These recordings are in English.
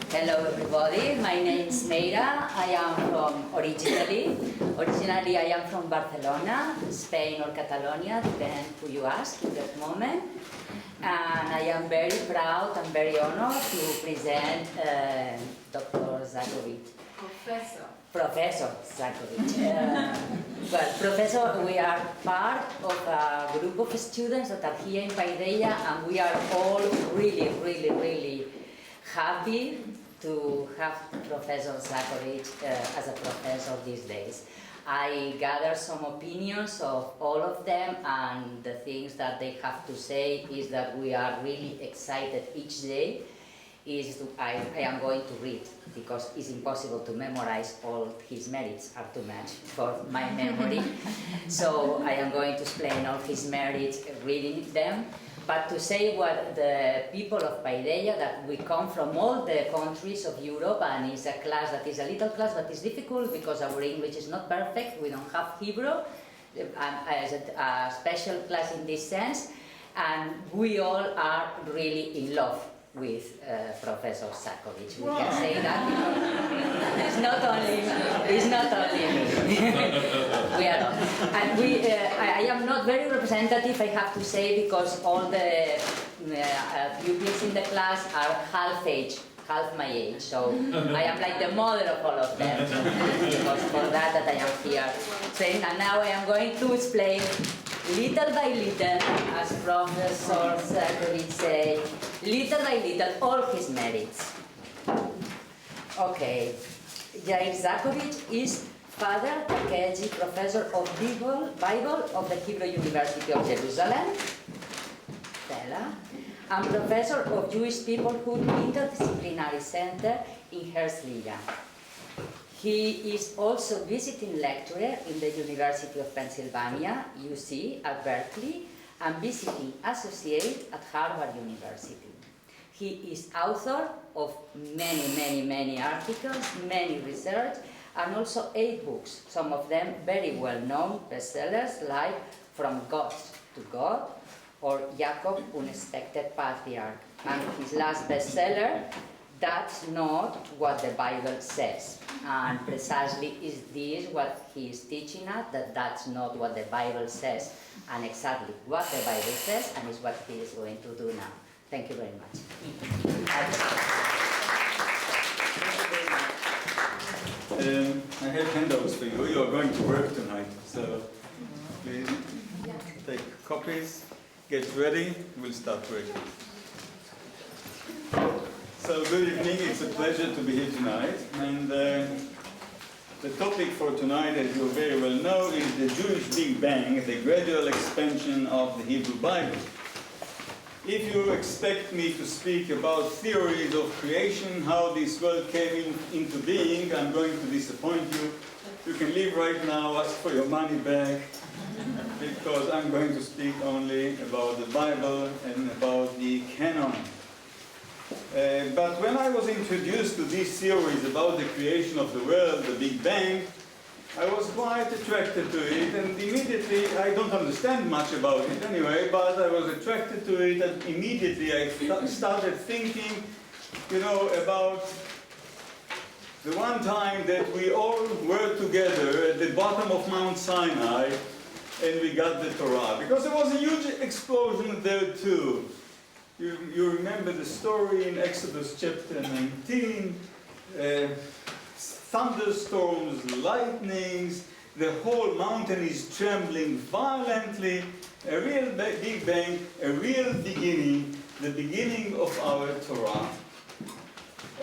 Hello everybody, my name is Meira. I am from originally I am from Barcelona, Spain or Catalonia, depending who you ask at that moment. And I am very proud and very honored to present Dr. Zakovitch. Professor Zakovitch. Well, Professor, we are part of a group of students that are here in Paideia, and we are all really happy to have Professor Zakovitch as a professor these days. I gather some opinions of all of them, and the things that they have to say is that we are really excited each day. I am going to read, because it's impossible to memorize all his merits, are too much for my memory. So I am going to explain all his merits reading them. But to say what the people of Paideia, that we come from all the countries of Europe, and it's a class that is a little class, but it's difficult because our English is not perfect, we don't have Hebrew, as a special class in this sense, and we all are really in love with Professor Zakovitch. We can say that because it's not only me. We are all. And I am not very representative, I have to say, because all the pupils in the class are half my age, so I am like the mother of all of them. Because for that I am here saying, and now I am going to explain little by little, as Professor Zakovitch say, little by little, all his merits. Okay, Yair Zakovitch is Father Takeji, Professor of Bible of the Hebrew University of Jerusalem, Stella, and Professor of Jewish Peoplehood Interdisciplinary Center in Herzliya. He is also visiting lecturer in the University of Pennsylvania, UC, at Berkeley, and visiting associate at Harvard University. He is author of many articles, many research, and also 8 books, some of them very well-known bestsellers like From God to God or Jacob, Unexpected Patriarch. And his last bestseller, That's Not What the Bible Says. And precisely is this what he is teaching us, that that's not what the Bible says, and exactly what the Bible says, and is what he is going to do now. Thank you very much. I have handouts for you. You are going to work tonight, so please take copies, get ready, we'll start working. So good evening, it's a pleasure to be here tonight, and the topic for tonight, as you very well know, is the Jewish Big Bang, the gradual expansion of the Hebrew Bible. If you expect me to speak about theories of creation, how this world came into being, I'm going to disappoint you. You can leave right now, ask for your money back, because I'm going to speak only about the Bible and about the canon. But when I was introduced to this series about the creation of the world, the Big Bang, I was quite attracted to it, and immediately, I don't understand much about it anyway, but I was attracted to it, and immediately I started thinking, about the one time that we all were together at the bottom of Mount Sinai, and we got the Torah, because there was a huge explosion there too. You remember the story in Exodus chapter 19, thunderstorms, lightnings, the whole mountain is trembling violently, a real Big Bang, a real beginning, the beginning of our Torah.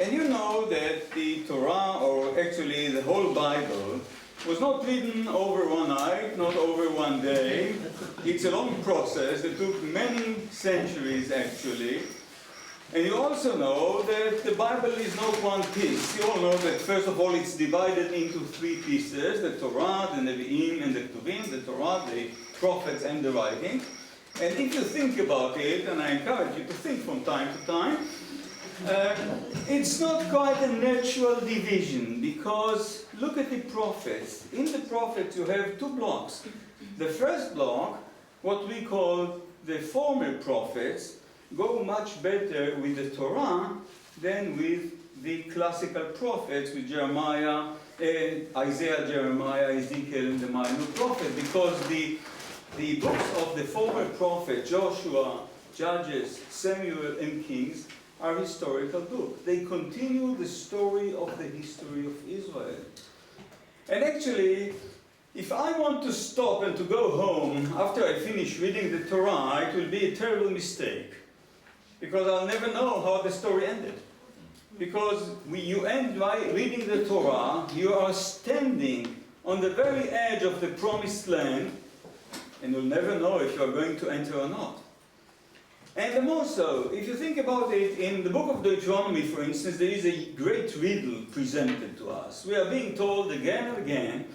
And you know that the Torah, or actually the whole Bible, was not written over one night, not over one day. It's a long process that took many centuries, actually. And you also know that the Bible is not one piece. You all know that, first of all, it's divided into 3 pieces, the Torah, the Nevi'im, and the Ketuvim, the Torah, the prophets, and the writing. And if you think about it, and I encourage you to think from time to time, it's not quite a natural division, because look at the prophets. In the prophets you have 2 blocks. The first block, what we call the former prophets, go much better with the Torah than with the classical prophets, with Jeremiah, Isaiah, Jeremiah, Ezekiel, and the minor prophet, because the books of the former prophet, Joshua, Judges, Samuel, and Kings, are historical books. They continue the story of the history of Israel. And actually, if I want to stop and to go home after I finish reading the Torah, it will be a terrible mistake, because I'll never know how the story ended. Because you end by reading the Torah, you are standing on the very edge of the promised land, and you'll never know if you are going to enter or not. And the more so, if you think about it, in the book of Deuteronomy, for instance, there is a great riddle presented to us. We are being told again and again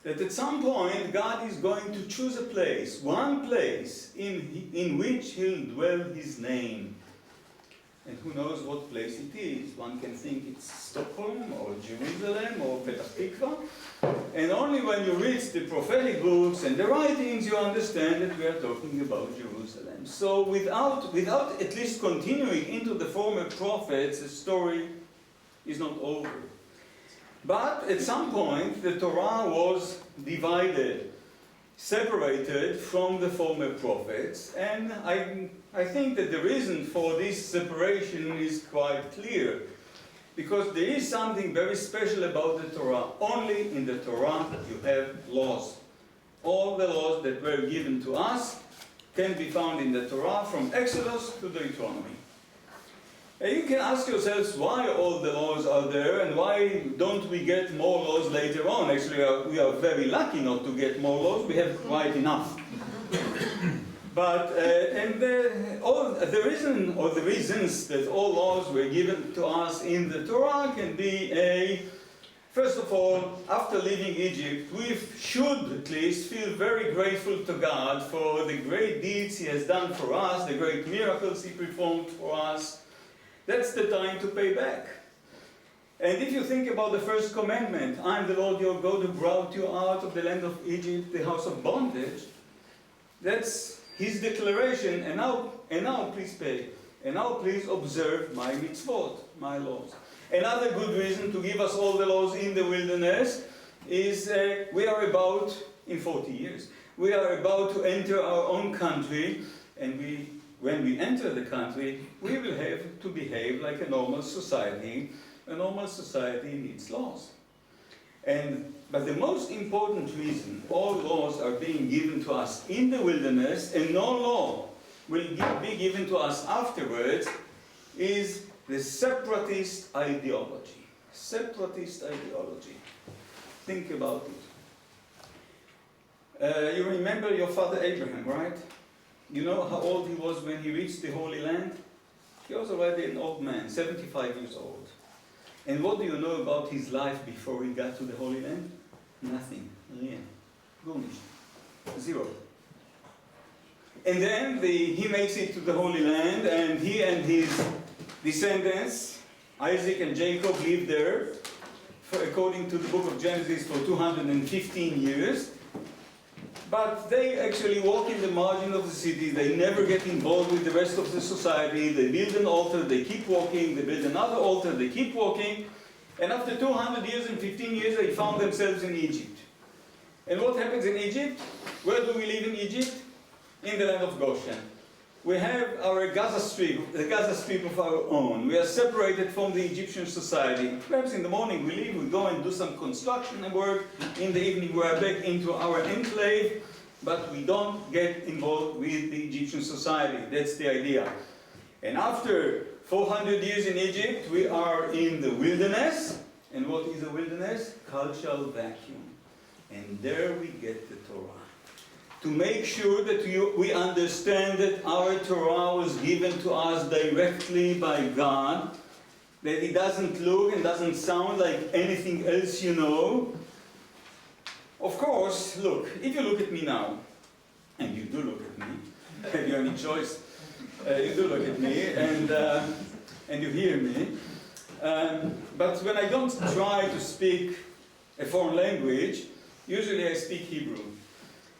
that at some point God is going to choose a place, one place, in which He'll dwell His name. And who knows what place it is. One can think it's Stockholm or Jerusalem or Petah Tikva. And only when you read the prophetic books and the writings, you understand that we are talking about Jerusalem. So without at least continuing into the former prophets, the story is not over. But at some point, the Torah was divided, separated from the former prophets, and I think that the reason for this separation is quite clear, because there is something very special about the Torah. Only in the Torah you have laws. All the laws that were given to us can be found in the Torah, from Exodus to Deuteronomy. And you can ask yourselves why all the laws are there, and why don't we get more laws later on? Actually, we are very lucky not to get more laws. We have quite enough. But the reason, or the reasons that all laws were given to us in the Torah can be first of all, after leaving Egypt, we should at least feel very grateful to God for the great deeds He has done for us, the great miracles He performed for us. That's the time to pay back. And if you think about the first commandment, I am the Lord your God who brought you out of the land of Egypt, the house of bondage, that's His declaration, and now please pay. And now please observe my mitzvot, my laws. Another good reason to give us all the laws in the wilderness is we are about, in 40 years, we are about to enter our own country, and when we enter the country, we will have to behave like a normal society. A normal society needs laws. But the most important reason all laws are being given to us in the wilderness, and no law will be given to us afterwards, is the separatist ideology. Separatist ideology. Think about it. You remember your father Abraham, right? You know how old he was when he reached the Holy Land? He was already an old man, 75 years old. And what do you know about his life before he got to the Holy Land? Nothing. Zero. And then he makes it to the Holy Land, and he and his descendants, Isaac and Jacob, lived there, according to the book of Genesis, for 215 years. But they actually walk in the margin of the city. They never get involved with the rest of the society. They build an altar, they keep walking. They build another altar, they keep walking. And after 200 years and 15 years, they found themselves in Egypt. And what happens in Egypt? Where do we live in Egypt? In the land of Goshen. We have our Gaza Strip, the Gaza Strip of our own. We are separated from the Egyptian society. Perhaps in the morning we leave, we go and do some construction and work. In the evening we are back into our enclave, but we don't get involved with the Egyptian society. That's the idea. And after 400 years in Egypt, we are in the wilderness. And what is a wilderness? Cultural vacuum. And there we get the Torah. To make sure that we understand that our Torah was given to us directly by God, that it doesn't look and doesn't sound like anything else you know. Of course, look, if you look at me now, and you do look at me, have you any choice? You do look at me, and you hear me. But when I don't try to speak a foreign language, usually I speak Hebrew.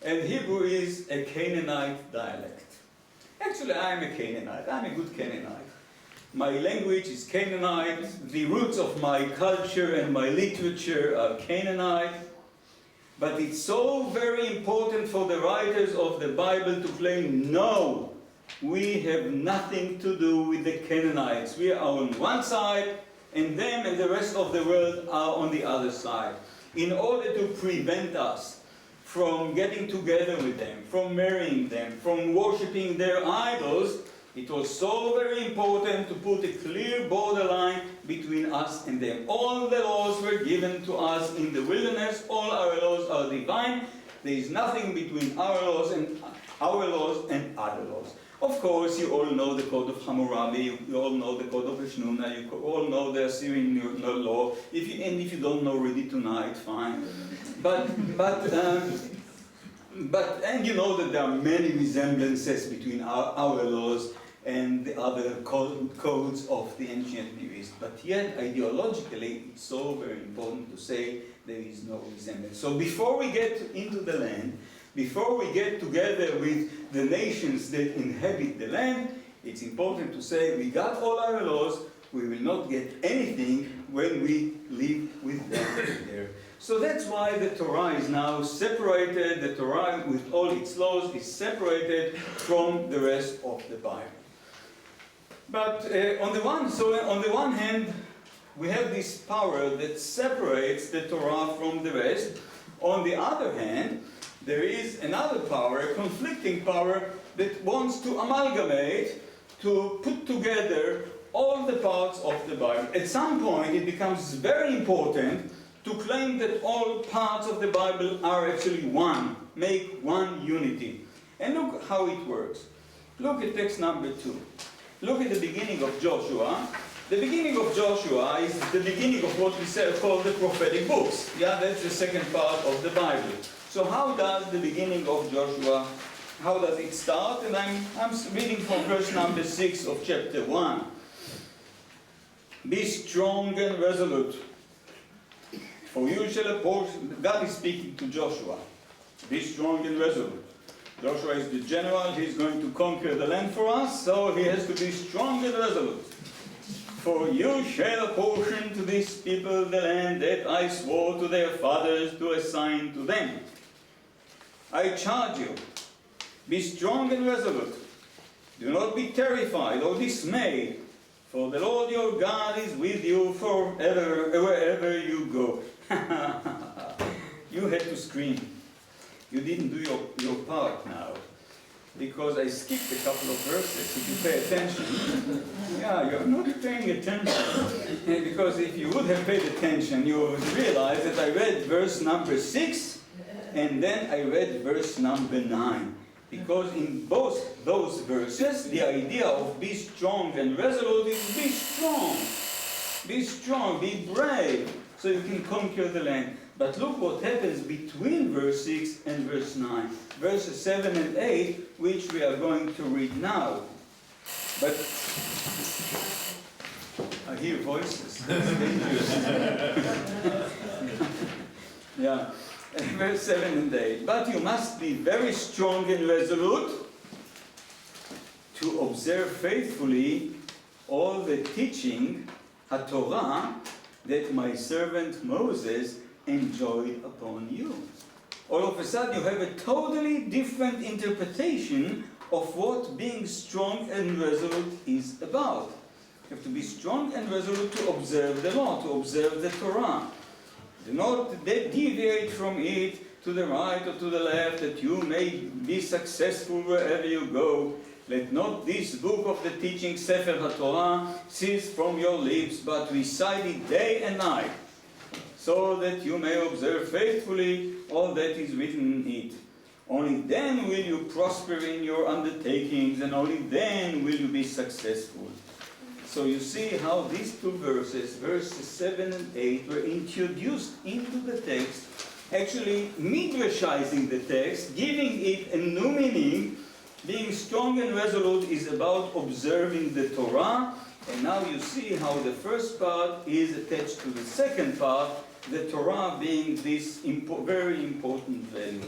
And Hebrew is a Canaanite dialect. Actually, I'm a Canaanite. I'm a good Canaanite. My language is Canaanite. The roots of my culture and my literature are Canaanite. But it's so very important for the writers of the Bible to claim, no, we have nothing to do with the Canaanites. We are on one side, and them and the rest of the world are on the other side. In order to prevent us from getting together with them, from marrying them, from worshipping their idols, it was so very important to put a clear borderline between us and them. All the laws were given to us in the wilderness. All our laws are divine. There is nothing between our laws and other laws. Of course, you all know the Code of Hammurabi, you all know the Code of Eshnuna, you all know the Assyrian law. If you don't know, read it tonight, fine. And you know that there are many resemblances between our laws and the other codes of the ancient Near East. But yet, ideologically, it's so very important to say there is no resemblance. So before we get into the land, before we get together with the nations that inhabit the land, it's important to say we got all our laws, we will not get anything when we live with them there. So that's why the Torah is now separated. The Torah, with all its laws, is separated from the rest of the Bible. But on the one hand, we have this power that separates the Torah from the rest. On the other hand, there is another power, a conflicting power, that wants to amalgamate, to put together all the parts of the Bible. At some point, it becomes very important to claim that all parts of the Bible are actually one, make one unity. And look how it works. Look at text number 2. Look at the beginning of Joshua. The beginning of Joshua is the beginning of what we call the prophetic books. Yeah, that's the second part of the Bible. So how does the beginning of Joshua, how does it start? And I'm reading from verse number 6 of chapter 1. Be strong and resolute, for you shall apportion. God is speaking to Joshua. Be strong and resolute. Joshua is the general, he's going to conquer the land for us, so he has to be strong and resolute. For you shall apportion to this people the land that I swore to their fathers to assign to them. I charge you, be strong and resolute. Do not be terrified or dismayed, for the Lord your God is with you forever, wherever you go. You had to scream. You didn't do your part now, because I skipped a couple of verses. If you pay attention, yeah, you're not paying attention. Because if you would have paid attention, you would realize that I read verse number 6, and then I read verse number 9. Because in both those verses, the idea of be strong and resolute is be strong, be brave, so you can conquer the land. But look what happens between verse 6 and verse 9. Verses 7 and 8, which we are going to read now. But I hear voices. That's dangerous. Yeah. Verse 7 and 8. But you must be very strong and resolute to observe faithfully all the teaching, Torah, that my servant Moses enjoyed upon you. All of a sudden you have a totally different interpretation of what being strong and resolute is about. You have to be strong and resolute to observe the law, to observe the Torah. Do not deviate from it to the right or to the left, that you may be successful wherever you go. Let not this book of the teaching, Sefer HaTorah, cease from your lips, but recite it day and night, so that you may observe faithfully all that is written in it. Only then will you prosper in your undertakings, and only then will you be successful. So you see how these two verses, verses 7 and 8, were introduced into the text, actually midrashizing the text, giving it a new meaning. Being strong and resolute is about observing the Torah, and now you see how the first part is attached to the second part, the Torah being this very important value.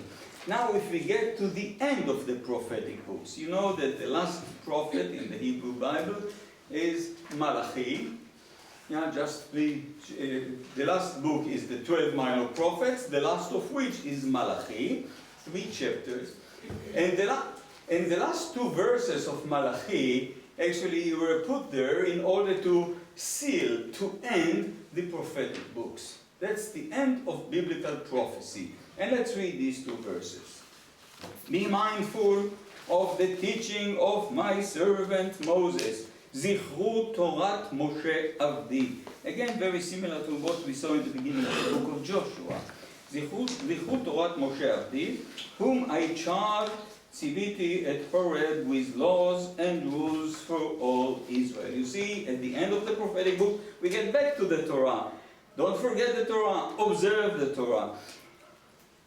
Now if we get to the end of the prophetic books, you know that the last prophet in the Hebrew Bible is Malachi. Yeah, just the last book is the 12 minor prophets, the last of which is Malachi, 3 chapters. And the last 2 verses of Malachi actually were put there in order to seal, to end the prophetic books. That's the end of biblical prophecy. And let's read these 2 verses. Be mindful of the teaching of my servant Moses. Zichru Torat Moshe Avdi. Again, very similar to what we saw in the beginning of the book of Joshua. Zichru Torat Moshe Avdi, whom I charged Tziviti et Horeb with laws and rules for all Israel. You see, at the end of the prophetic book, we get back to the Torah. Don't forget the Torah, observe the Torah.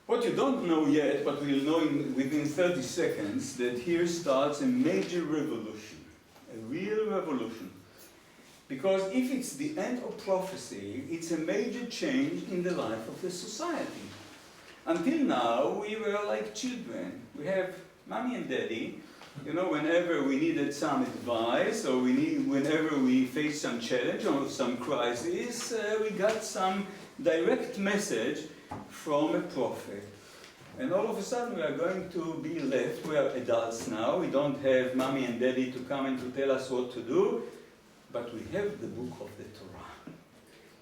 What you don't know yet, but we'll know within 30 seconds, that here starts a major revolution. A real revolution. Because if it's the end of prophecy, it's a major change in the life of the society. Until now, we were like children. We have mommy and daddy. You know, whenever we needed some advice, or whenever we faced some challenge or some crisis, we got some direct message from a prophet. And all of a sudden we are going to be left, we are adults now, we don't have mommy and daddy to come and to tell us what to do, but we have the book of the Torah.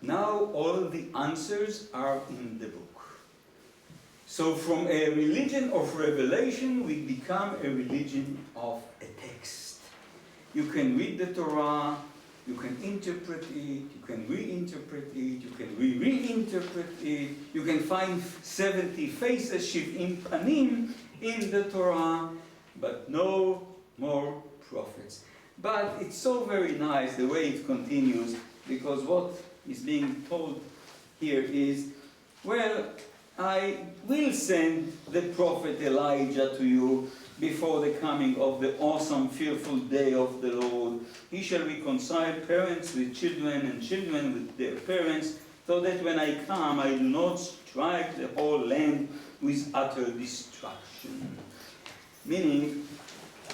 Now all the answers are in the book. So from a religion of revelation, we become a religion of a text. You can read the Torah, you can interpret it, you can reinterpret it, you can reinterpret it, you can find 70 faces, shiv'im panim, in the Torah, but no more prophets. But it's so very nice the way it continues, because what is being told here is, well, I will send the prophet Elijah to you before the coming of the awesome, fearful day of the Lord. He shall reconcile parents with children and children with their parents, so that when I come, I do not strike the whole land with utter destruction. Meaning,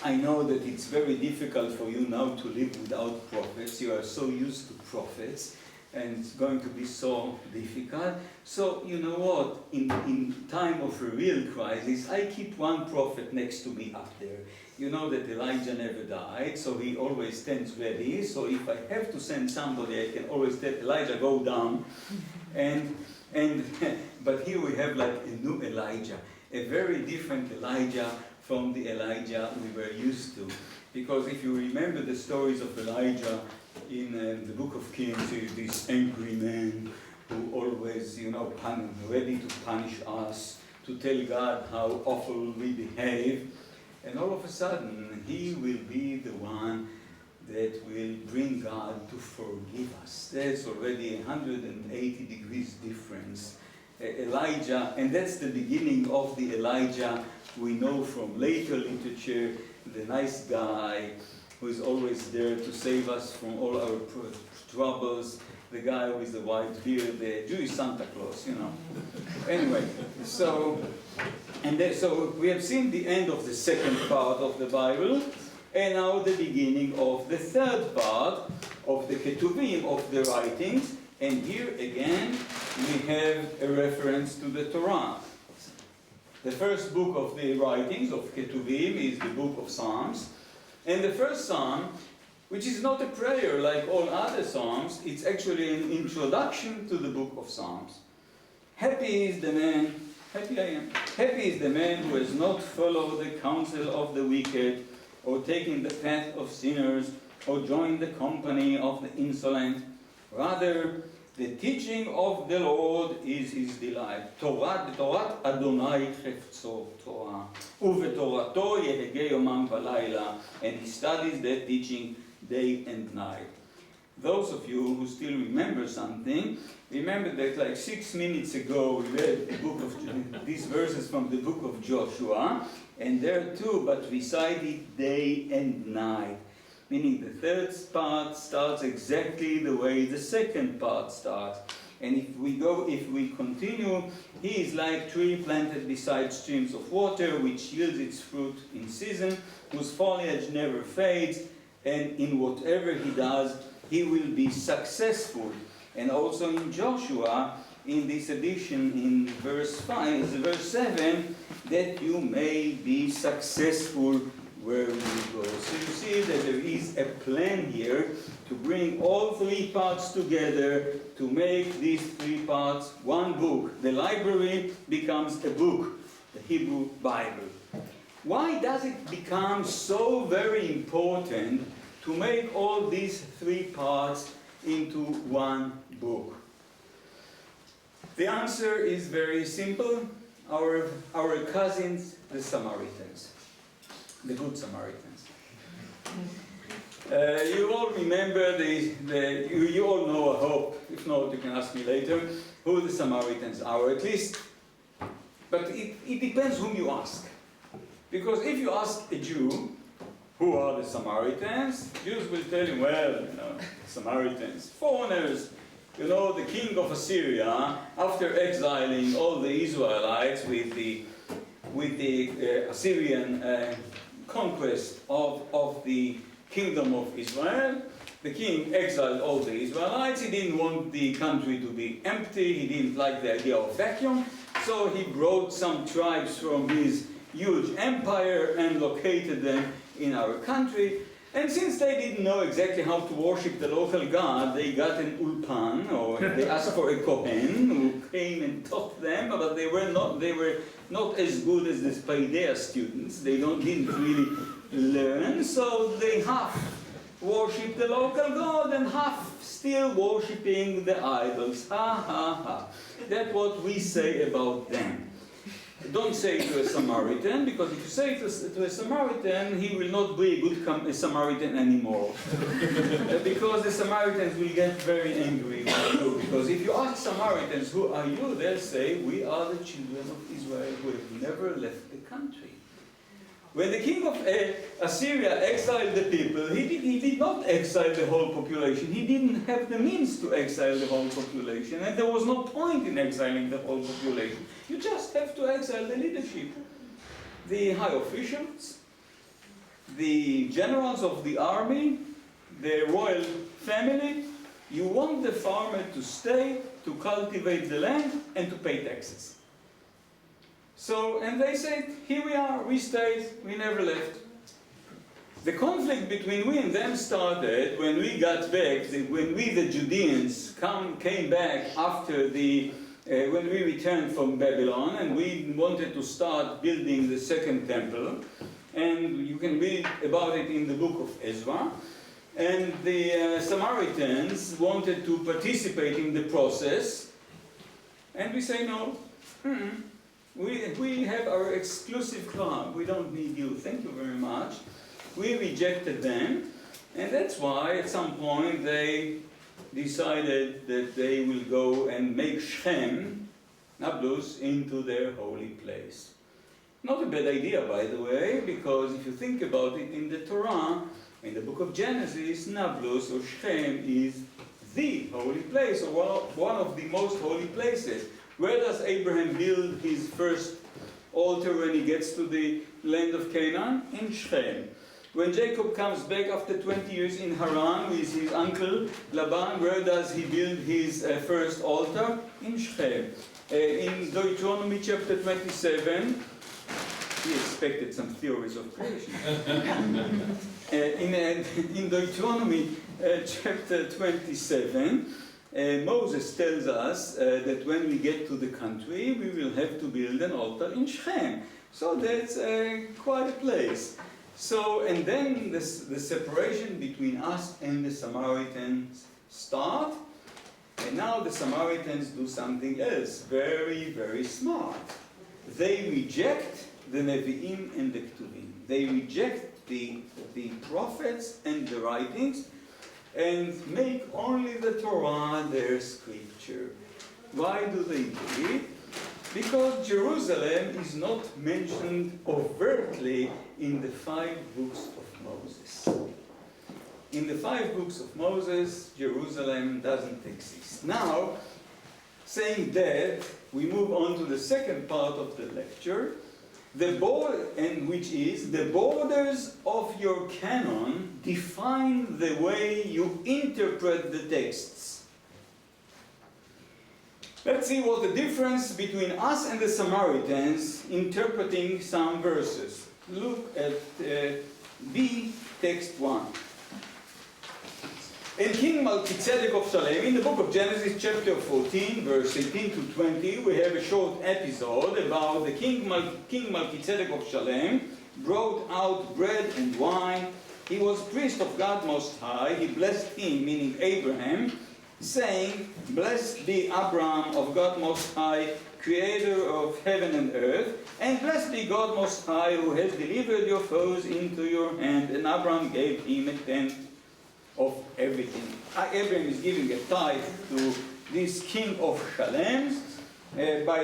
I know that it's very difficult for you now to live without prophets. You are so used to prophets, and it's going to be so difficult. So, you know what? In time of a real crisis, I keep one prophet next to me up there. You know that Elijah never died, so he always stands ready. So if I have to send somebody, I can always tell Elijah, go down. But here we have like a new Elijah, a very different Elijah from the Elijah we were used to. Because if you remember the stories of Elijah in the book of Kings, he is this angry man who always, you know, ready to punish us, to tell God how awful we behave. And all of a sudden, he will be the one that will bring God to forgive us. There's already 180 degrees difference. Elijah, and that's the beginning of the Elijah we know from later literature, the nice guy who is always there to save us from all our troubles, the guy with the white beard, the Jewish Santa Claus, you know. Anyway, so we have seen the end of the second part of the Bible, and now the beginning of the third part of the Ketuvim, of the writings, and here again we have a reference to the Torah. The first book of the writings of Ketuvim is the book of Psalms, and the first psalm, which is not a prayer like all other psalms, it's actually an introduction to the book of Psalms. Happy is the man who has not followed the counsel of the wicked, or taken the path of sinners, or joined the company of the insolent. Rather, the teaching of the Lord is his delight. Torat Adonai chefetzo Torah. Uvetorato yehege yomam v'layla. And he studies that teaching day and night. Those of you who still remember something, remember that like 6 minutes ago we read the book of these verses from the book of Joshua, and there too, but recited day and night. Meaning the third part starts exactly the way the second part starts. And if we continue, he is like tree planted beside streams of water, which yields its fruit in season, whose foliage never fades. and in whatever he does, he will be successful. And also in Joshua, in this edition, in verse 7, that you may be successful where you go. So you see that there is a plan here to bring all three parts together, to make these three parts one book. The library becomes a book, the Hebrew Bible. Why does it become so very important to make all these three parts into one book? The answer is very simple. Our cousins, the Samaritans, the good Samaritans. You all remember, you all know, I hope, if not you can ask me later, who the Samaritans are, at least, but it depends whom you ask. Because if you ask a Jew, who are the Samaritans, Jews will tell you, well, Samaritans, foreigners. You know, the king of Assyria, after exiling all the Israelites with the Assyrian conquest of the kingdom of Israel, the king exiled all the Israelites. He didn't want the country to be empty. He didn't like the idea of vacuum. So he brought some tribes from his huge empire and located them in our country. And since they didn't know exactly how to worship the local god, they got an ulpan, or they asked for a kohen who came and taught them, but they were not as good as the Paideia students. They didn't really learn, so they half worshipped the local god and half still worshipping the idols. Ha ha ha. That's what we say about them. Don't say it to a Samaritan, because if you say it to a Samaritan, he will not be a good Samaritan anymore. Because the Samaritans will get very angry with you. Because if you ask Samaritans, who are you? They'll say, we are the children of Israel who have never left the country. When the king of Assyria exiled the people, he did not exile the whole population. He didn't have the means to exile the whole population, and there was no point in exiling the whole population. You just have to exile the leadership, the high officials, the generals of the army, the royal family. You want the farmer to stay, to cultivate the land, and to pay taxes. So, and they said, here we are, we stayed, we never left. The conflict between we and them started when we got back, when we the Judeans came back after when we returned from Babylon, and we wanted to start building the second temple. And you can read about it in the book of Ezra. And the Samaritans wanted to participate in the process. And we say, no. We have our exclusive club. We don't need you. Thank you very much. We rejected them, and that's why at some point they decided that they will go and make Shechem, Nablus, into their holy place. Not a bad idea, by the way, because if you think about it, in the Torah, in the book of Genesis, Nablus or Shechem is the holy place, or one of the most holy places. Where does Abraham build his first altar when he gets to the land of Canaan? In Shechem. When Jacob comes back after 20 years in Haran with his uncle Laban, where does he build his first altar? In Shechem. In Deuteronomy chapter 27, he expected some theories of creation. In Deuteronomy chapter 27, Moses tells us that when we get to the country, we will have to build an altar in Shechem. So that's quite a place. So, and then the separation between us and the Samaritans start. And now the Samaritans do something else, very, very smart. They reject the Nevi'im and the Ketuvim. They reject the prophets and the writings, and make only the Torah their scripture. Why do they do it? Because Jerusalem is not mentioned overtly in the 5 books of Moses. In the 5 books of Moses, Jerusalem doesn't exist. Now, saying that, we move on to the second part of the lecture. which is the borders of your canon define the way you interpret the texts. Let's see what the difference between us and the Samaritans interpreting some verses. Look at B, text 1. In King Melchizedek of Salem, in the book of Genesis chapter 14, verse 18 to 20, we have a short episode about the King Melchizedek of Salem brought out bread and wine. He was priest of God Most High. He blessed him, meaning Abraham, saying, "Blessed be Abraham of God Most High, creator of heaven and earth, and blessed be God Most High, who has delivered your foes into your hand." And Abraham gave him a tenth of everything. Abraham is giving a tithe to this king of Shalem. By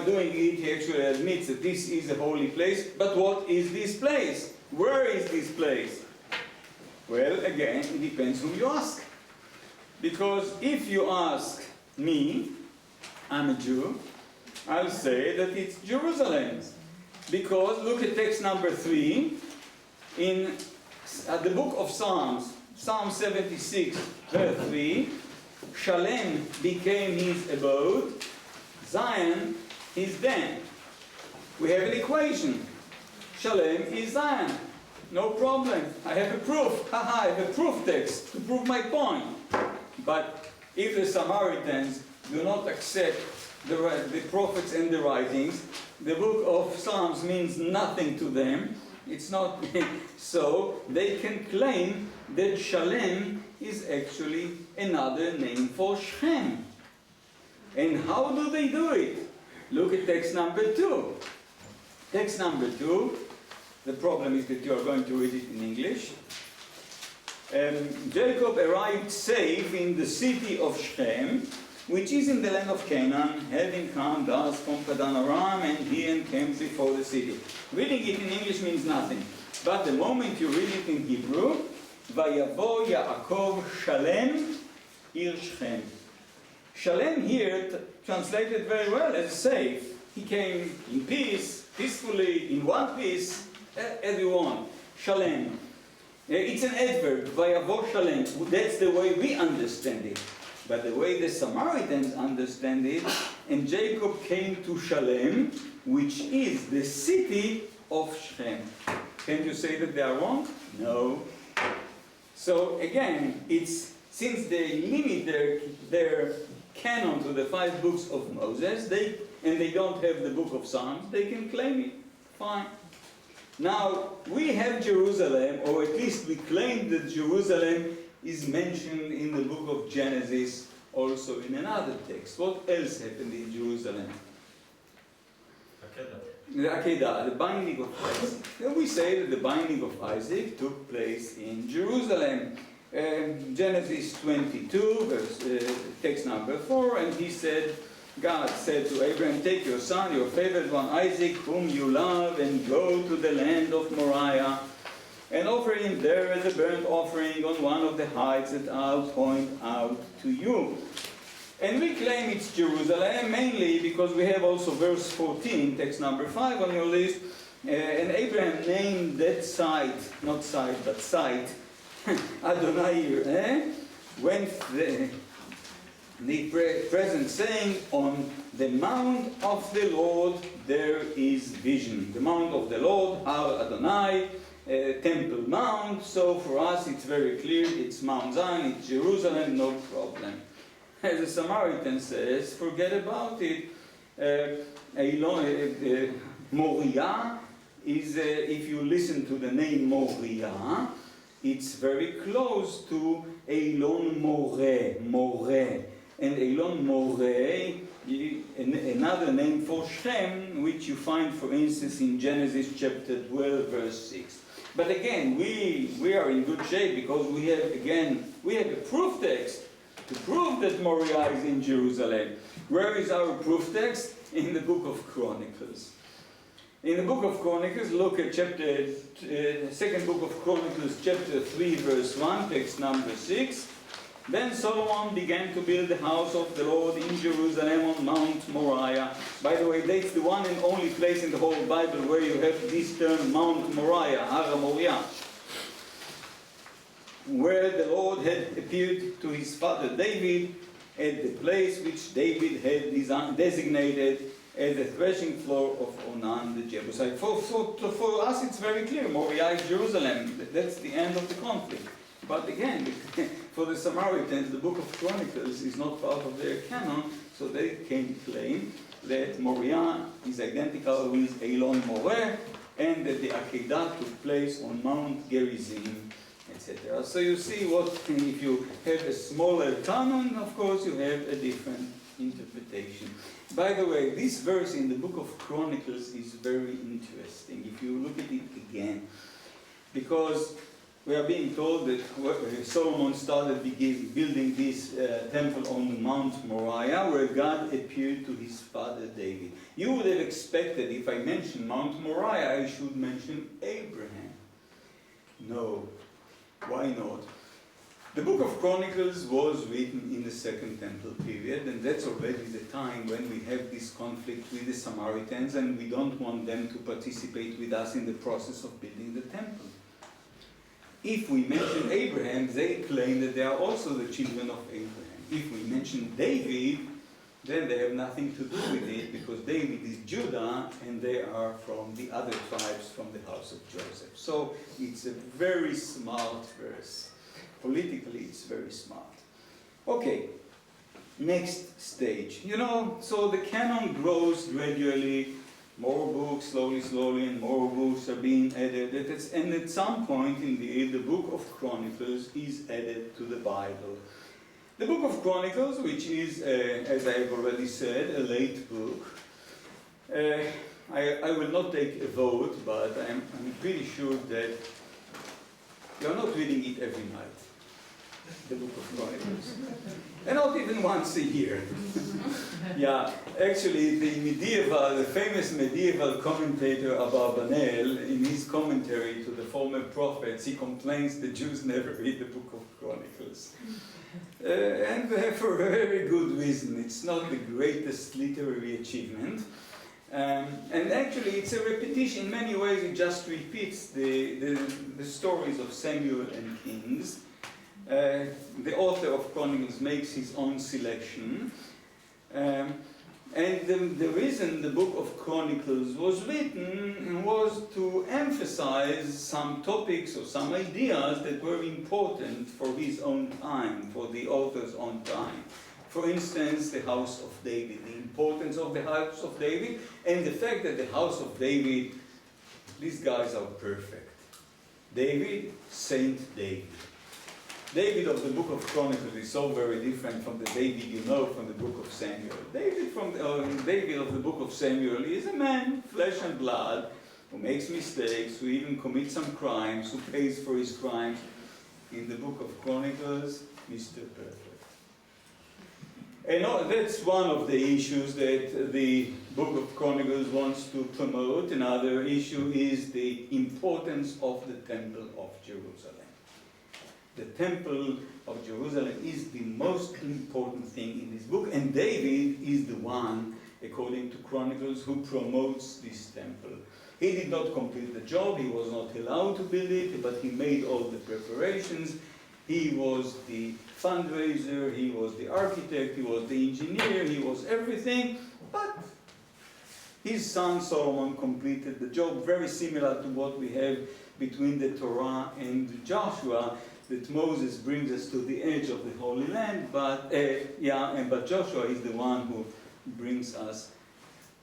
doing it, he actually admits that this is a holy place. But what is this place? Where is this place? Well, again, it depends who you ask. Because if you ask me, I'm a Jew, I'll say that it's Jerusalem. Because look at text number 3 in the book of Psalms. Psalm 76, verse 3, Shalem became his abode, Zion his den. We have an equation. Shalem is Zion. No problem. I have a proof. Haha, I have a proof text to prove my point. But if the Samaritans do not accept the prophets and the writings, the book of Psalms means nothing to them. It's not so. They can claim that Shalem is actually another name for Shem. And how do they do it? Look at text number 2. Text number 2, the problem is that you are going to read it in English. Jacob arrived safe in the city of Shem, which is in the land of Canaan, having come thus from Padan Aram, and he encamped before the city. Reading it in English means nothing. But the moment you read it in Hebrew, Vayavo Yaakov Shalem Ir Shem. Shalem here translated very well as safe. He came in peace, peacefully, in one piece, as you want. Shalem. It's an adverb, Vayavo Shalem. That's the way we understand it. But the way the Samaritans understand it, and Jacob came to Shalem, which is the city of Shem. Can you say that they are wrong? No. So again, it's since they limit their canon to the 5 books of Moses, and they don't have the book of Psalms, they can claim it. Fine. Now, we have Jerusalem, or at least we claim that Jerusalem is mentioned in the book of Genesis, also in another text. What else happened in Jerusalem? The Akedah, the binding of Isaac. And we say that the binding of Isaac took place in Jerusalem. Genesis 22, text number 4, and he said, God said to Abraham, "Take your son, your favored one, Isaac, whom you love, and go to the land of Moriah, and offer him there as a burnt offering on one of the heights that I'll point out to you." And we claim it's Jerusalem, mainly because we have also verse 14, text number 5 on your list, and Abraham named that site, not site, but site, Adonai, when the present saying, "On the mount of the Lord there is vision." The mount of the Lord, Har Adonai, Temple Mount. So for us it's very clear, it's Mount Zion, it's Jerusalem, no problem. As the Samaritan says, forget about it. Moriah is, if you listen to the name Moriah, it's very close to Elon Moreh. And Elon Moreh, another name for Shem, which you find, for instance, in Genesis chapter 12, verse 6. But again, we are in good shape because we have a proof text to prove that Moriah is in Jerusalem. Where is our proof text? In the book of Chronicles. In the book of Chronicles, look at second book of Chronicles, chapter 3, verse 1, text number 6. Then Solomon began to build the house of the Lord in Jerusalem on Mount Moriah. By the way, that's the one and only place in the whole Bible where you have this term Mount Moriah, Har Moriah, where the Lord had appeared to his father David at the place which David had designated as the threshing floor of Onan the Jebusite. For us it's very clear, Moriah is Jerusalem. That's the end of the conflict. But again, for the Samaritans, the book of Chronicles is not part of their canon, so they can claim that Moriah is identical with Elon Moreh, and that the Akedah took place on Mount Gerizim, etc. So you see what, if you have a smaller canon, of course you have a different interpretation. By the way, this verse in the book of Chronicles is very interesting, if you look at it again, because we are being told that Solomon started building this temple on Mount Moriah, where God appeared to his father David. You would have expected, if I mention Mount Moriah, I should mention Abraham. No. Why not? The book of Chronicles was written in the Second Temple period, and that's already the time when we have this conflict with the Samaritans, and we don't want them to participate with us in the process of building the temple. If we mention Abraham, they claim that they are also the children of Abraham. If we mention David, then they have nothing to do with it, because David is Judah, and they are from the other tribes from the house of Joseph. So it's a very smart verse. Politically, it's very smart. Okay, next stage. So the canon grows gradually. More books, slowly, and more books are being added. And at some point, indeed, the book of Chronicles is added to the Bible. The book of Chronicles, which is, as I have already said, a late book. I will not take a vote, but I'm pretty sure that you're not reading it every night, the book of Chronicles. And not even once a year. Yeah, actually, the famous medieval commentator Abarbanel, in his commentary to the former prophets, he complains the Jews never read the book of Chronicles. And for a very good reason. It's not the greatest literary achievement. And actually, it's a repetition. In many ways, it just repeats the stories of Samuel and Kings. The author of Chronicles makes his own selection. And the reason the book of Chronicles was written was to emphasize some topics or some ideas that were important for his own time, for the author's own time. For instance, the house of David, the importance of the house of David, and the fact that the house of David, these guys are perfect. David, Saint David. David of the book of Chronicles is so very different from the David you know from the book of Samuel. David of the book of Samuel is a man, flesh and blood, who makes mistakes, who even commits some crimes, who pays for his crimes. In the book of Chronicles, Mr. Perfect. And that's one of the issues that the book of Chronicles wants to promote. Another issue is the importance of the Temple of Jerusalem. The Temple of Jerusalem is the most important thing in this book, and David is the one, according to Chronicles, who promotes this temple. He did not complete the job, he was not allowed to build it, but he made all the preparations. He was the fundraiser, he was the architect, he was the engineer, he was everything, but his son Solomon completed the job, very similar to what we have between the Torah and Joshua, that Moses brings us to the edge of the Holy Land, but Joshua is the one who brings us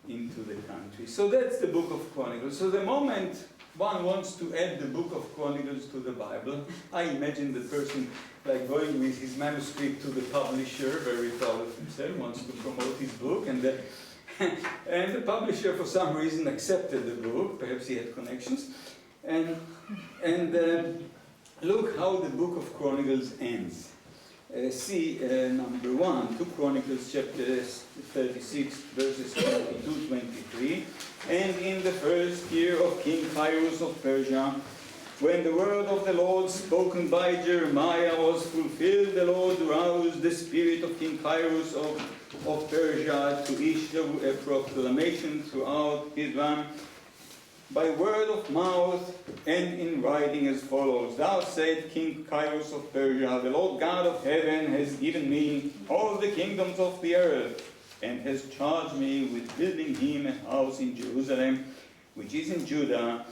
into the country. So that's the book of Chronicles. So the moment one wants to add the book of Chronicles to the Bible, I imagine the person like going with his manuscript to the publisher, very proud of himself, wants to promote his book, and the publisher for some reason accepted the book, perhaps he had connections, and look how the book of Chronicles ends. See number 1, 2 Chronicles chapter 36, verses 22-23. And in the first year of King Cyrus of Persia, When the word of the Lord spoken by Jeremiah was fulfilled, the Lord roused the spirit of King Cyrus of Persia to issue a proclamation throughout his realm by word of mouth and in writing as follows. Thou said, King Cyrus of Persia, the Lord God of heaven has given me all the kingdoms of the earth, and has charged me with building him a house in Jerusalem, which is in Judah.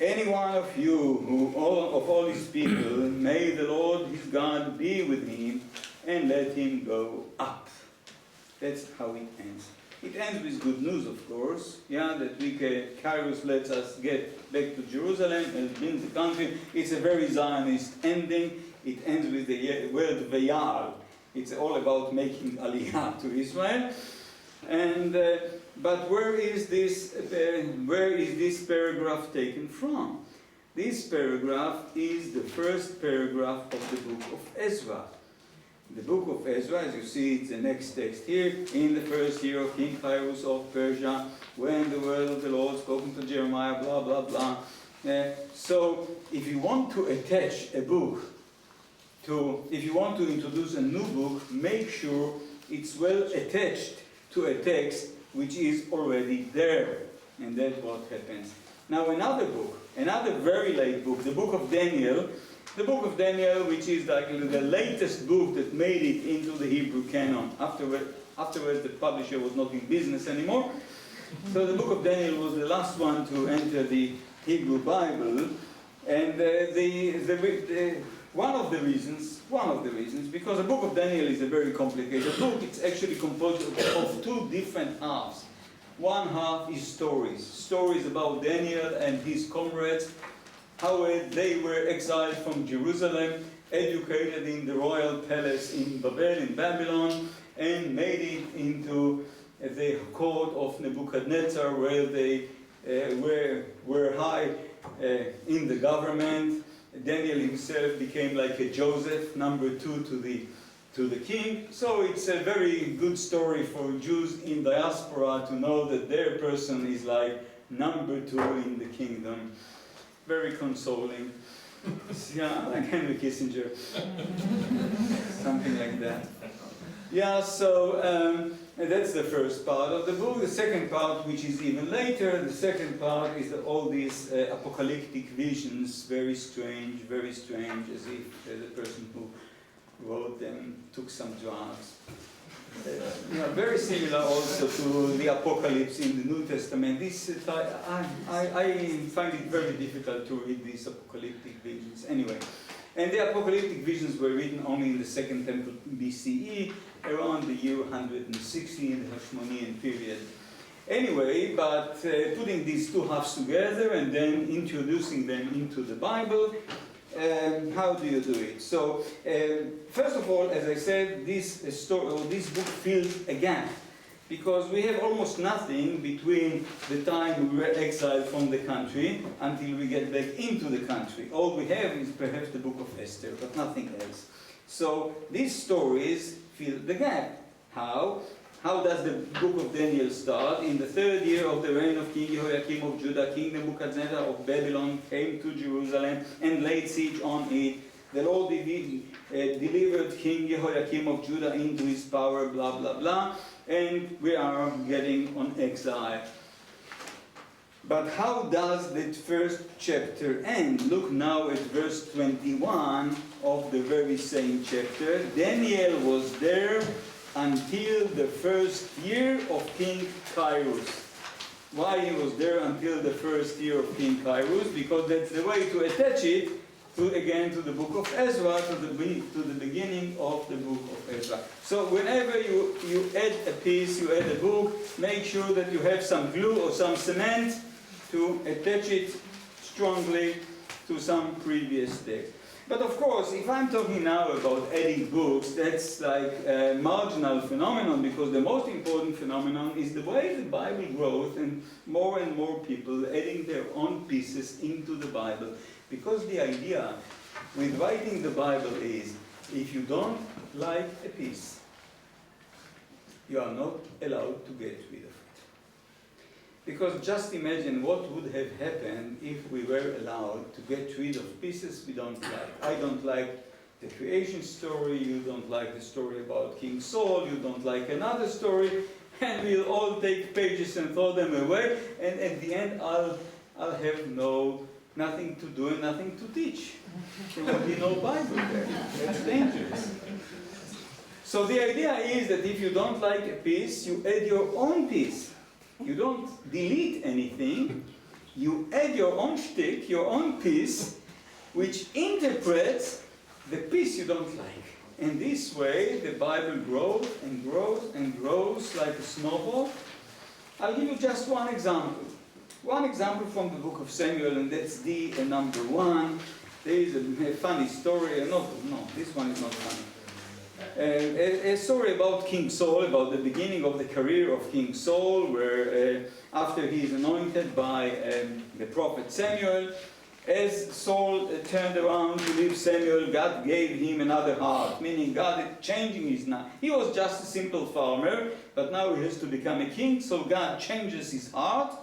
Any one of you of all his people, may the Lord his God be with him, and let him go up. That's how it ends. It ends with good news, of course, that Cyrus lets us get back to Jerusalem and build the country. It's a very Zionist ending. It ends with the word Vayal. It's all about making Aliyah to Israel. And but where is this paragraph taken from? This paragraph is the first paragraph of the book of Ezra. The book of Ezra, as you see, it's the next text here. In the first year of King Cyrus of Persia, when the word of the Lord spoken to Jeremiah, blah, blah, blah. So, if you want to attach a book if you want to introduce a new book, make sure it's well attached to a text which is already there. And that's what happens. Now, another book, another very late book, the book of Daniel. The book of Daniel, which is like the latest book that made it into the Hebrew canon. Afterwards, the publisher was not in business anymore. So the book of Daniel was the last one to enter the Hebrew Bible. And one of the reasons, because the book of Daniel is a very complicated book. It's actually composed of two different halves. One half is stories about Daniel and his comrades, how they were exiled from Jerusalem, educated in the royal palace in Babylon, and made it into the court of Nebuchadnezzar, where they were high in the government. Daniel himself became like a Joseph, number 2 to the king. So it's a very good story for Jews in diaspora to know that their person is like number 2 in the kingdom. Very consoling. Yeah, like Henry Kissinger. Something like that. Yeah, so that's the first part of the book. The second part, which is even later, the second part is all these apocalyptic visions, very strange, as if the person who wrote them took some drugs. Very similar also to the apocalypse in the New Testament. I find it very difficult to read these apocalyptic visions. Anyway, and the apocalyptic visions were written only in the Second Temple BCE, around the year 160 in the Hashmonean period. Anyway, but putting these two halves together and then introducing them into the Bible, how do you do it? So, first of all, as I said, this book fills a gap, because we have almost nothing between the time we were exiled from the country until we get back into the country. All we have is perhaps the book of Esther, but nothing else. So, these stories fill the gap. How? How does the book of Daniel start? In the 3rd year of the reign of King Jehoiakim of Judah, King Nebuchadnezzar of Babylon came to Jerusalem and laid siege on it. The Lord delivered King Jehoiakim of Judah into his power, blah, blah, blah. And we are getting on exile. But how does that first chapter end? Look now at verse 21 of the very same chapter. Daniel was there until the 1st year of King Cyrus. Why he was there until the 1st year of King Cyrus? Because that's the way to attach it to the book of Ezra, to the beginning of the book of Ezra. So whenever you add a piece, you add a book, make sure that you have some glue or some cement to attach it strongly to some previous text. But of course, if I'm talking now about adding books, that's like a marginal phenomenon, because the most important phenomenon is the way the Bible grows and more people adding their own pieces into the Bible. Because the idea with writing the Bible is, if you don't like a piece, you are not allowed to get rid of it. Because just imagine what would have happened if we were allowed to get rid of pieces we don't like. I don't like the creation story, you don't like the story about King Saul, you don't like another story, and we'll all take pages and throw them away, and at the end I'll have nothing to do and nothing to teach. There will be no Bible there. That's dangerous. So the idea is that if you don't like a piece, you add your own piece. You don't delete anything, you add your own shtick, your own piece, which interprets the piece you don't like. And this way, the Bible grows and grows and grows like a snowball. I'll give you just one example. One example from the book of Samuel, and that's the number 1. There is a funny story. No, this one is not funny. A story about King Saul, about the beginning of the career of King Saul, where after he is anointed by the prophet Samuel, as Saul turned around to leave Samuel, God gave him another heart, meaning God is changing his life. He was just a simple farmer, but now he has to become a king, so God changes his heart,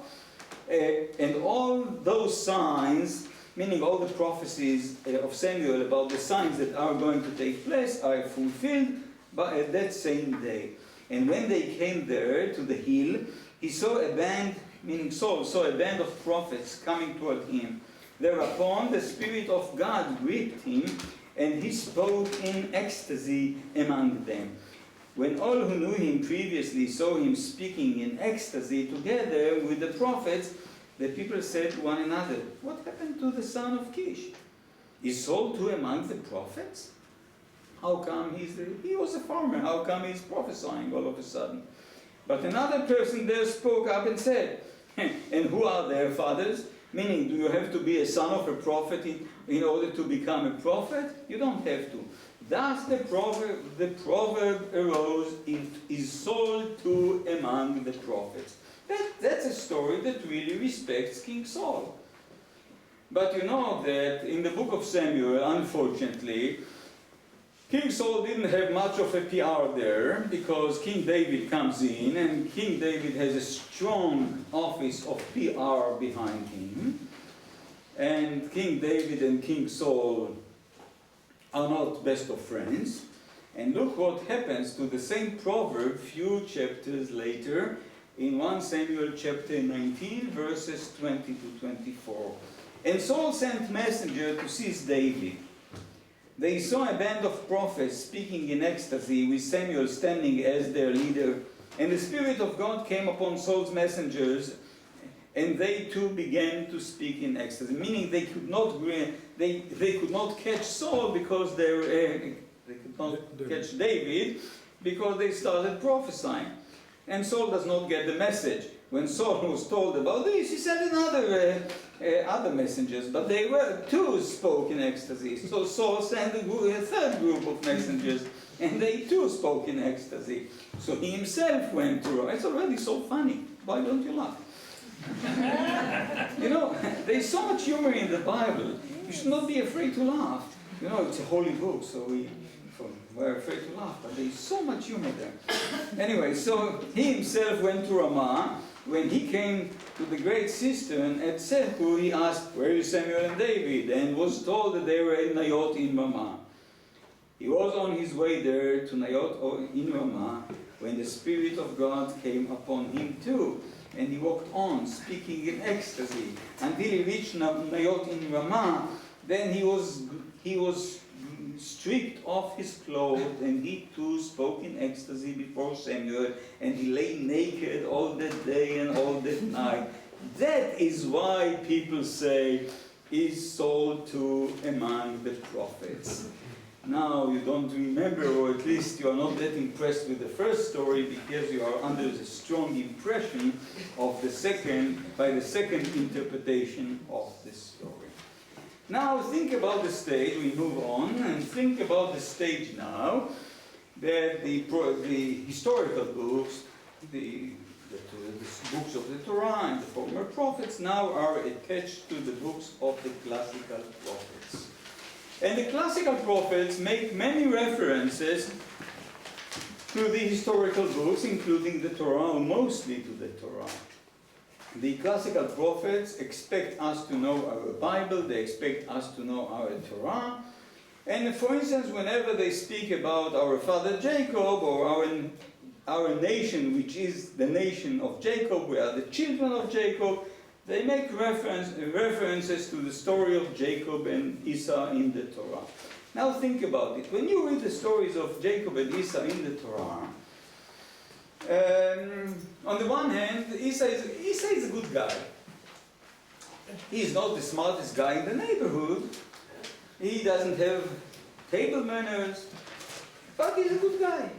and all those signs, meaning all the prophecies of Samuel about the signs that are going to take place are fulfilled at that same day. And when they came there to the hill, he saw a band, meaning Saul saw a band of prophets coming toward him. Thereupon the Spirit of God gripped him, and he spoke in ecstasy among them. When all who knew him previously saw him speaking in ecstasy together with the prophets, the people said to one another, "What happened to the son of Kish? Is Saul too among the prophets? How come he was a farmer, how come he's prophesying all of a sudden?" But another person there spoke up and said, "And who are their fathers?" Meaning, do you have to be a son of a prophet in order to become a prophet? You don't have to. Thus the proverb arose, "Is Saul too among the prophets?" That's a story that really respects King Saul. But you know that in the book of Samuel, unfortunately, King Saul didn't have much of a PR there, because King David comes in, and King David has a strong office of PR behind him. And King David and King Saul are not best of friends. And look what happens to the same proverb few chapters later, in 1 Samuel chapter 19, verses 20 to 24. "And Saul sent messenger to seize David. They saw a band of prophets speaking in ecstasy, with Samuel standing as their leader. And the Spirit of God came upon Saul's messengers, and they too began to speak in ecstasy." Meaning they could not catch Saul because they could not catch David, because they started prophesying. And Saul does not get the message. When Saul was told about this, he sent other messengers, but they were too spoke in ecstasy. So Saul sent a third group of messengers, and they too spoke in ecstasy. So he himself went to. It's already so funny. Why don't you laugh? You know, there's so much humor in the Bible. You should not be afraid to laugh. You know, it's a holy book, so we're afraid to laugh, but there's so much humor there. Anyway, so he himself went to Ramah. When he came to the great cistern at Sehu, he asked, "Where is Samuel and David?" and was told that they were in Nayot in Ramah. He was on his way there to Nayot in Ramah when the Spirit of God came upon him too. And he walked on, speaking in ecstasy, until he reached Nayot in Ramah. Then he was stripped off his clothes, and he too spoke in ecstasy before Samuel, and he lay naked all that day and all that night. That is why people say, "Is Saul too among the prophets?" Now you don't remember, or at least you are not that impressed with the first story, because you are under the strong impression of the second interpretation of this story. Now think about the stage, we move on, and think about the stage now that the historical books, the books of the Torah and the former prophets now are attached to the books of the classical prophets. And the classical prophets make many references to the historical books, including the Torah, or mostly to the Torah. The classical prophets expect us to know our Bible, they expect us to know our Torah. And for instance, whenever they speak about our father Jacob or our nation, which is the nation of Jacob, we are the children of Jacob, they make references to the story of Jacob and Esau in the Torah. Now think about it. When you read the stories of Jacob and Esau in the Torah, on the one hand, Esau is a good guy. He is not the smartest guy in the neighborhood. He doesn't have table manners, but he's a good guy.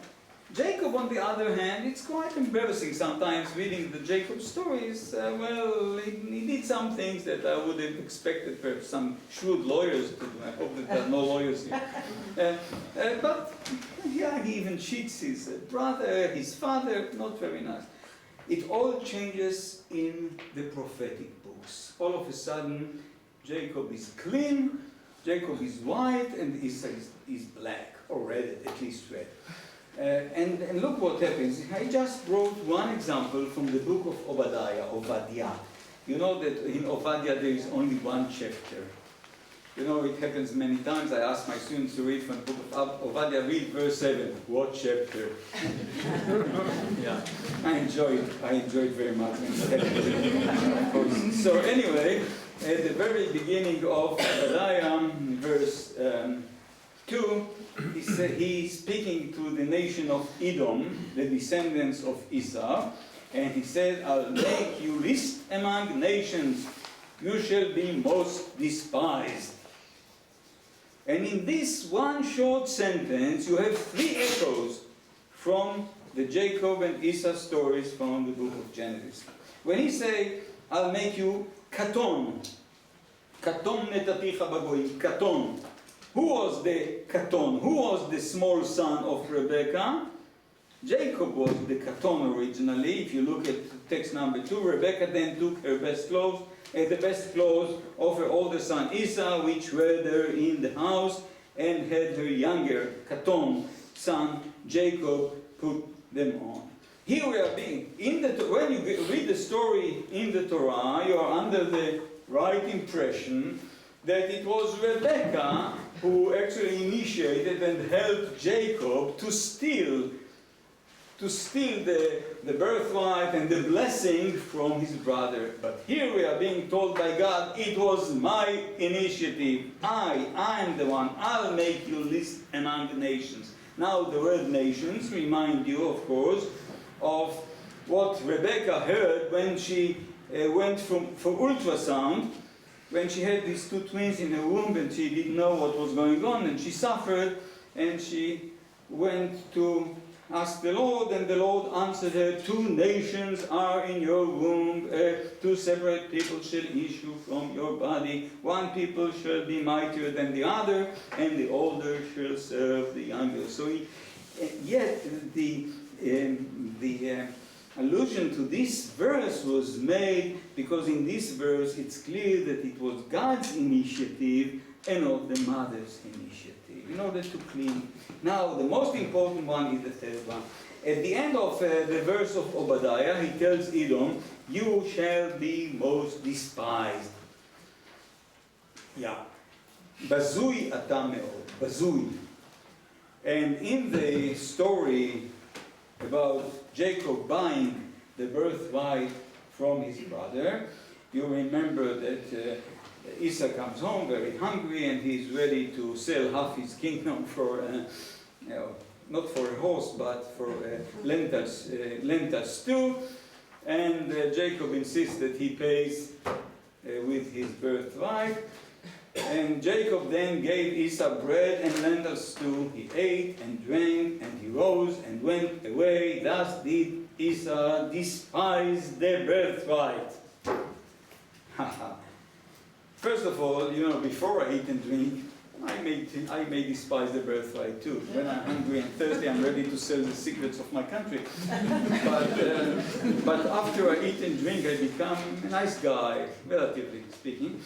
Jacob, on the other hand, it's quite embarrassing sometimes reading the Jacob stories. Well, he did some things that I would have expected perhaps some shrewd lawyers to do. I hope that there are no lawyers here. But yeah, he even cheats his brother, his father, not very nice. It all changes in the prophetic books. All of a sudden, Jacob is clean, Jacob is white, and Esau is black, or red, at least red. And look what happens. I just brought one example from the book of Obadiah. You know that in Obadiah there is only one chapter. You know, it happens many times. I ask my students to read from the book of Obadiah, read verse 7. What chapter? Yeah, I enjoy it very much. So anyway, at the very beginning of Obadiah, verse 2, he's speaking to the nation of Edom, the descendants of Esau, and he said, I'll make you least among nations, you shall be most despised. And in this one short sentence, you have three echoes from the Jacob and Esau stories from the book of Genesis. When he says, I'll make you canon, caton netaticha bagoim, caton. Who was the caton? Who was the small son of Rebekah? Jacob was the caton originally. If you look at text number 2, Rebekah then took her best clothes, the best clothes of her older son Esau, which were there in the house, and had her younger caton son Jacob put them on. Here we are being, when you read the story in the Torah, you are under the right impression that it was Rebekah who actually initiated and helped Jacob to steal the birthright and the blessing from his brother. But here we are being told by God, it was my initiative. I am the one. I'll make you least among the nations. Now the word nations remind you, of course, of what Rebekah heard when she went for ultrasound, when she had these two twins in her womb and she didn't know what was going on, and she suffered, and she went to ask the Lord, and the Lord answered her, 2 nations are in your womb, 2 separate people shall issue from your body, 1 people shall be mightier than the other, and the older shall serve the younger. So yet the allusion to this verse was made because in this verse it's clear that it was God's initiative and not the mother's initiative in order to clean. Now the most important one is the third one. At the end of the verse of Obadiah, he tells Edom, you shall be most despised. Yeah. Bazui ata meod. Bazui. And in the story about Jacob buying the birthright from his brother, you remember that Esau comes home very hungry and he's ready to sell half his kingdom for, not for a horse, but for lentil stew. And Jacob insists that he pays with his birthright. And Jacob then gave Esau bread and lentil stew. He ate and drank, and he rose and went away. Thus did Esau despise the birthright. First of all, before I eat and drink, I may despise the birthright too. When I'm hungry and thirsty, I'm ready to sell the secrets of my country. But after I eat and drink, I become a nice guy, relatively speaking.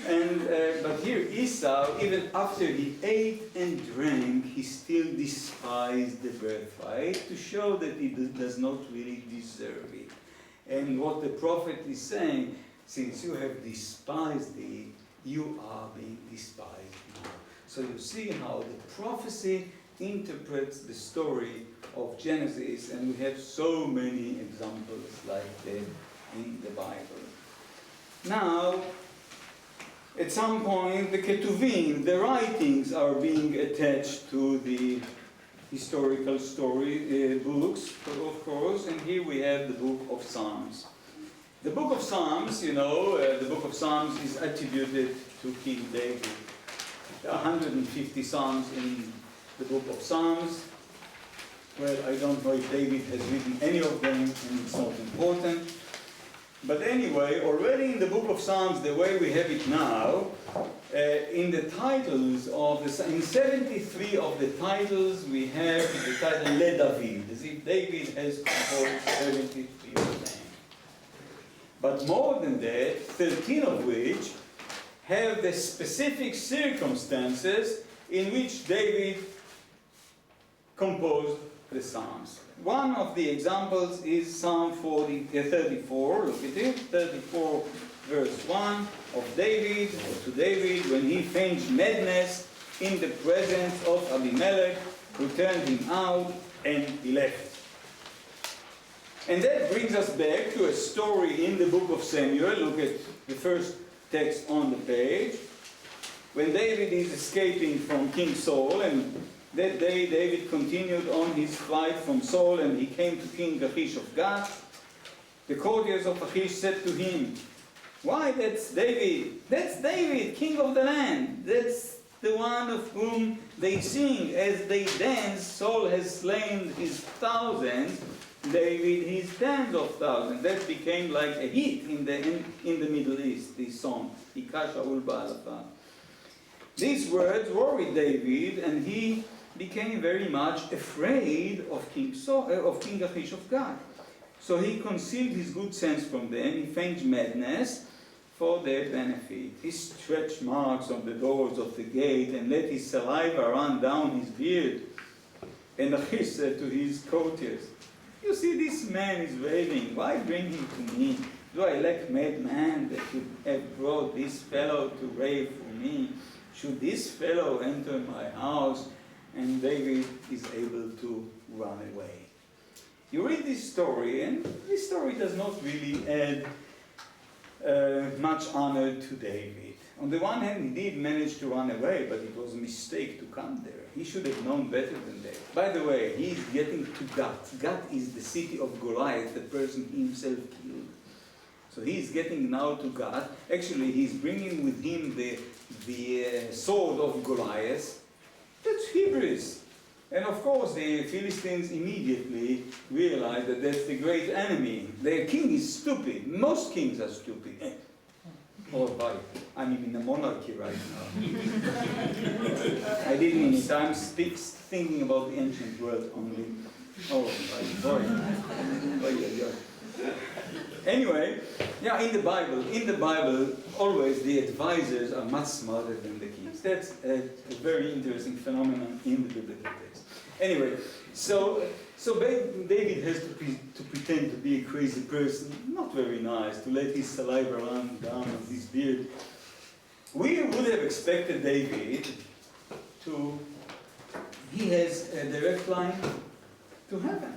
But here Esau, even after he ate and drank, he still despised the birthright to show that he does not really deserve it. And what the prophet is saying, since you have despised thee, you are being despised now. So you see how the prophecy interprets the story of Genesis, and we have so many examples like that in the Bible. Now, at some point, the Ketuvim, the writings, are being attached to the historical story books, of course, and here we have the book of Psalms. The book of Psalms, you know, the book of Psalms is attributed to King David. There are 150 Psalms in the book of Psalms. Well, I don't know if David has written any of them, and it's not important. But anyway, already in the book of Psalms, the way we have it now, in the titles of in 73 of the titles, we have the title Le David, as if David has composed 73 of them. But more than that, 13 of which have the specific circumstances in which David composed the Psalms. One of the examples is Psalm 34, look at it, 34 verse 1 of David, or to David, when he feigned madness in the presence of Abimelech, who turned him out, and he left. And that brings us back to a story in the book of Samuel. Look at the first text on the page. When David is escaping from King Saul, and that day David continued on his flight from Saul, and he came to King Achish of Gath. The courtiers of Achish said to him, "Why, that's David. That's David, king of the land. That's the one of whom they sing as they dance. Saul has slain his thousands, David his tens of thousands." That became like a hit in the Middle East, this song. These words worried David, and he became very much afraid of King Achish of Gath. So he concealed his good sense from them. He feigned madness for their benefit. He stretched marks on the doors of the gate and let his saliva run down his beard. And Achish said to his courtiers, "You see, this man is raving. Why bring him to me? Do I lack madman that you have brought this fellow to rave for me? Should this fellow enter my house?" And David is able to run away. You read this story, and this story does not really add much honor to David. On the one hand, he did manage to run away, but it was a mistake to come there. He should have known better than that. By the way, he is getting to Gath. Gath is the city of Goliath, the person he himself killed. So he is getting now to Gath. Actually, he's bringing with him the sword of Goliath. That's Hebrews. And of course, the Philistines immediately realize that that's the great enemy. Their king is stupid. Most kings are stupid. Oh, right. I'm in a monarchy right now. I didn't mean it. I'm thinking about the ancient world only. Oh, right. Boy. Anyway, yeah, in the Bible, always the advisors are much smarter than the kings. That's a very interesting phenomenon in the biblical text. Anyway, so David has to pretend to be a crazy person, not very nice, to let his saliva run down on his beard. We would have expected David he has a direct line to heaven.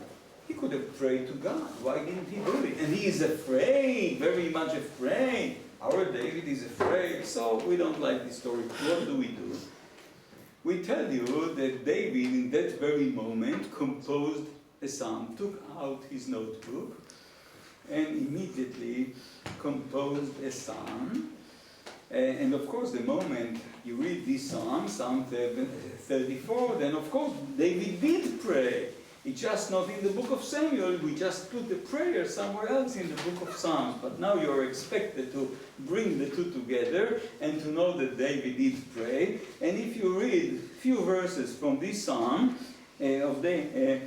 He could have prayed to God. Why didn't he do it? And he is afraid, very much afraid. Our David is afraid, so we don't like this story. What do? We tell you that David, in that very moment, composed a psalm, took out his notebook, and immediately composed a psalm. And of course, the moment you read this psalm, Psalm 34, then of course David did pray. It's just not in the book of Samuel. We just put the prayer somewhere else in the book of Psalms. But now you're expected to bring the two together and to know that David did pray. And if you read a few verses from this psalm, I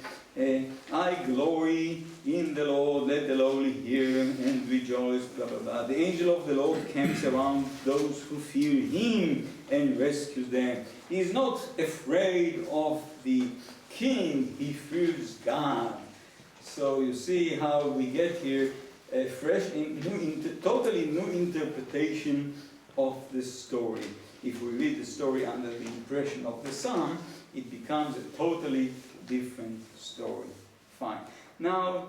glory in the Lord, let the lowly hear and rejoice, blah, blah, blah. The angel of the Lord camps around those who fear him and rescues them. He is not afraid of the king, he fears God. So you see how we get here a fresh, totally new interpretation of the story. If we read the story under the impression of the psalm, it becomes a totally different story. Fine. Now,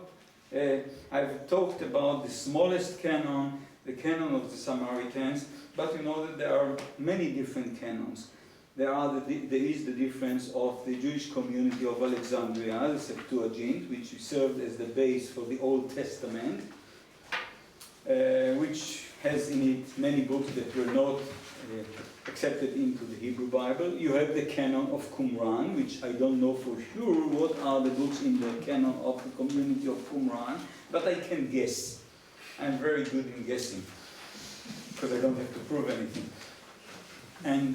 I've talked about the smallest canon, the canon of the Samaritans, but you know that there are many different canons. There is the difference of the Jewish community of Alexandria, the Septuagint, which served as the base for the Old Testament, which has in it many books that were not accepted into the Hebrew Bible. You have the canon of Qumran, which I don't know for sure what are the books in the canon of the community of Qumran, but I can guess. I'm very good in guessing, because I don't have to prove anything. And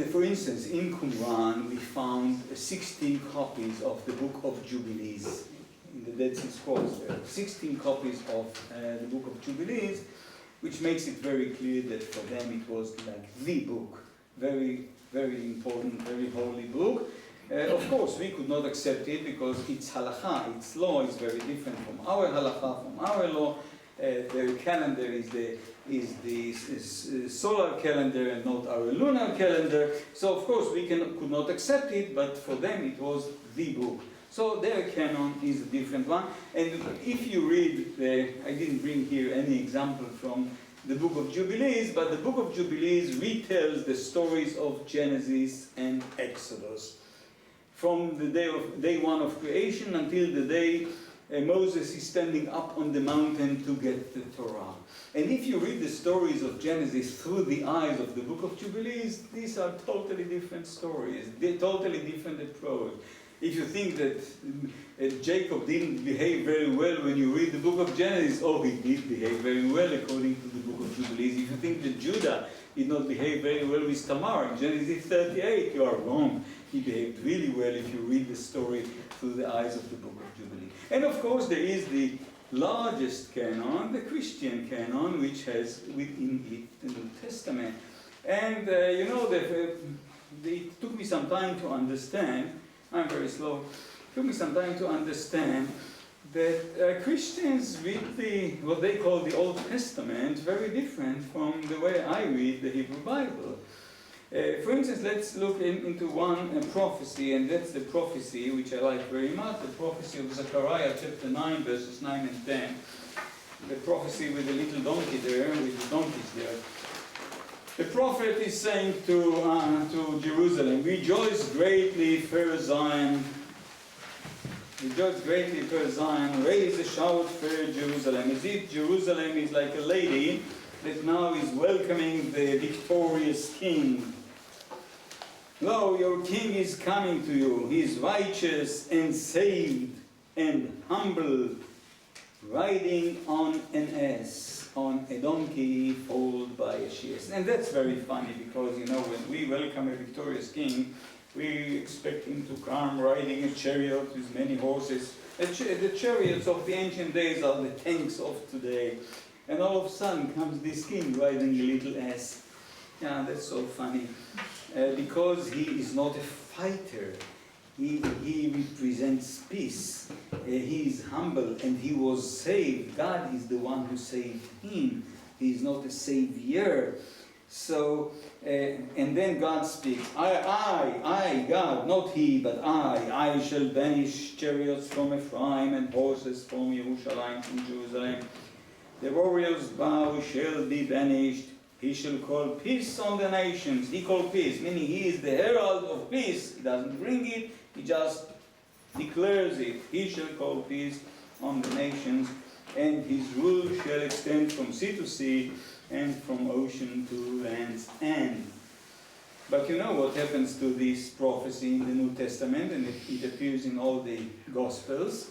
for instance, in Qumran we found 16 copies of the Book of Jubilees. In the Dead Sea Scrolls, there are 16 copies of the Book of Jubilees, which makes it very clear that for them it was like the book, very, very important, very holy book. Of course, we could not accept it because its halakha, its law, is very different from our halakha, from our law. Their calendar is the solar calendar and not our lunar calendar. So of course we could not accept it, but for them it was the book. So their canon is a different one. And if you read, I didn't bring here any example from the Book of Jubilees, but the Book of Jubilees retells the stories of Genesis and Exodus. From the day one of creation until the day Moses is standing up on the mountain to get the Torah. And if you read the stories of Genesis through the eyes of the Book of Jubilees, these are totally different stories, they're totally different approach. If you think that Jacob didn't behave very well when you read the Book of Genesis, oh, he did behave very well according to the Book of Jubilees. If you think that Judah did not behave very well with Tamar in Genesis 38, you are wrong. He behaved really well if you read the story through the eyes of the Book of Jubilee. And of course there is the largest canon, the Christian canon, which has within it the New Testament. And you know that it took me some time to understand, I'm very slow, it took me some time to understand that Christians read what they call the Old Testament very different from the way I read the Hebrew Bible. For instance, let's look into one prophecy, and that's the prophecy which I like very much, the prophecy of Zechariah chapter 9, verses 9 and 10. The prophecy with the little donkey there, with the donkeys there. The prophet is saying to Jerusalem, "Rejoice greatly, fair Zion. Rejoice greatly, fair Zion. Raise a shout, fair Jerusalem." As if Jerusalem is like a lady that now is welcoming the victorious king. "Lo, your king is coming to you. He is righteous and saved and humble, riding on an ass, on a donkey foaled by a shears." And that's very funny because, you know, when we welcome a victorious king, we expect him to come riding a chariot with many horses. The chariots of the ancient days are the tanks of today. And all of a sudden comes this king riding a little ass. Yeah, that's so funny. Because he is not a fighter. He represents peace. He is humble and he was saved. God is the one who saved him. He is not a savior. So, and then God speaks, I, God, not he, but I shall banish chariots from Ephraim and horses from Jerusalem, from Jerusalem. The warrior's bow shall be banished. He shall call peace on the nations. He called peace, meaning he is the herald of peace. He doesn't bring it, he just declares it. He shall call peace on the nations, and his rule shall extend from sea to sea and from ocean to land's end. But you know what happens to this prophecy in the New Testament, and it appears in all the Gospels.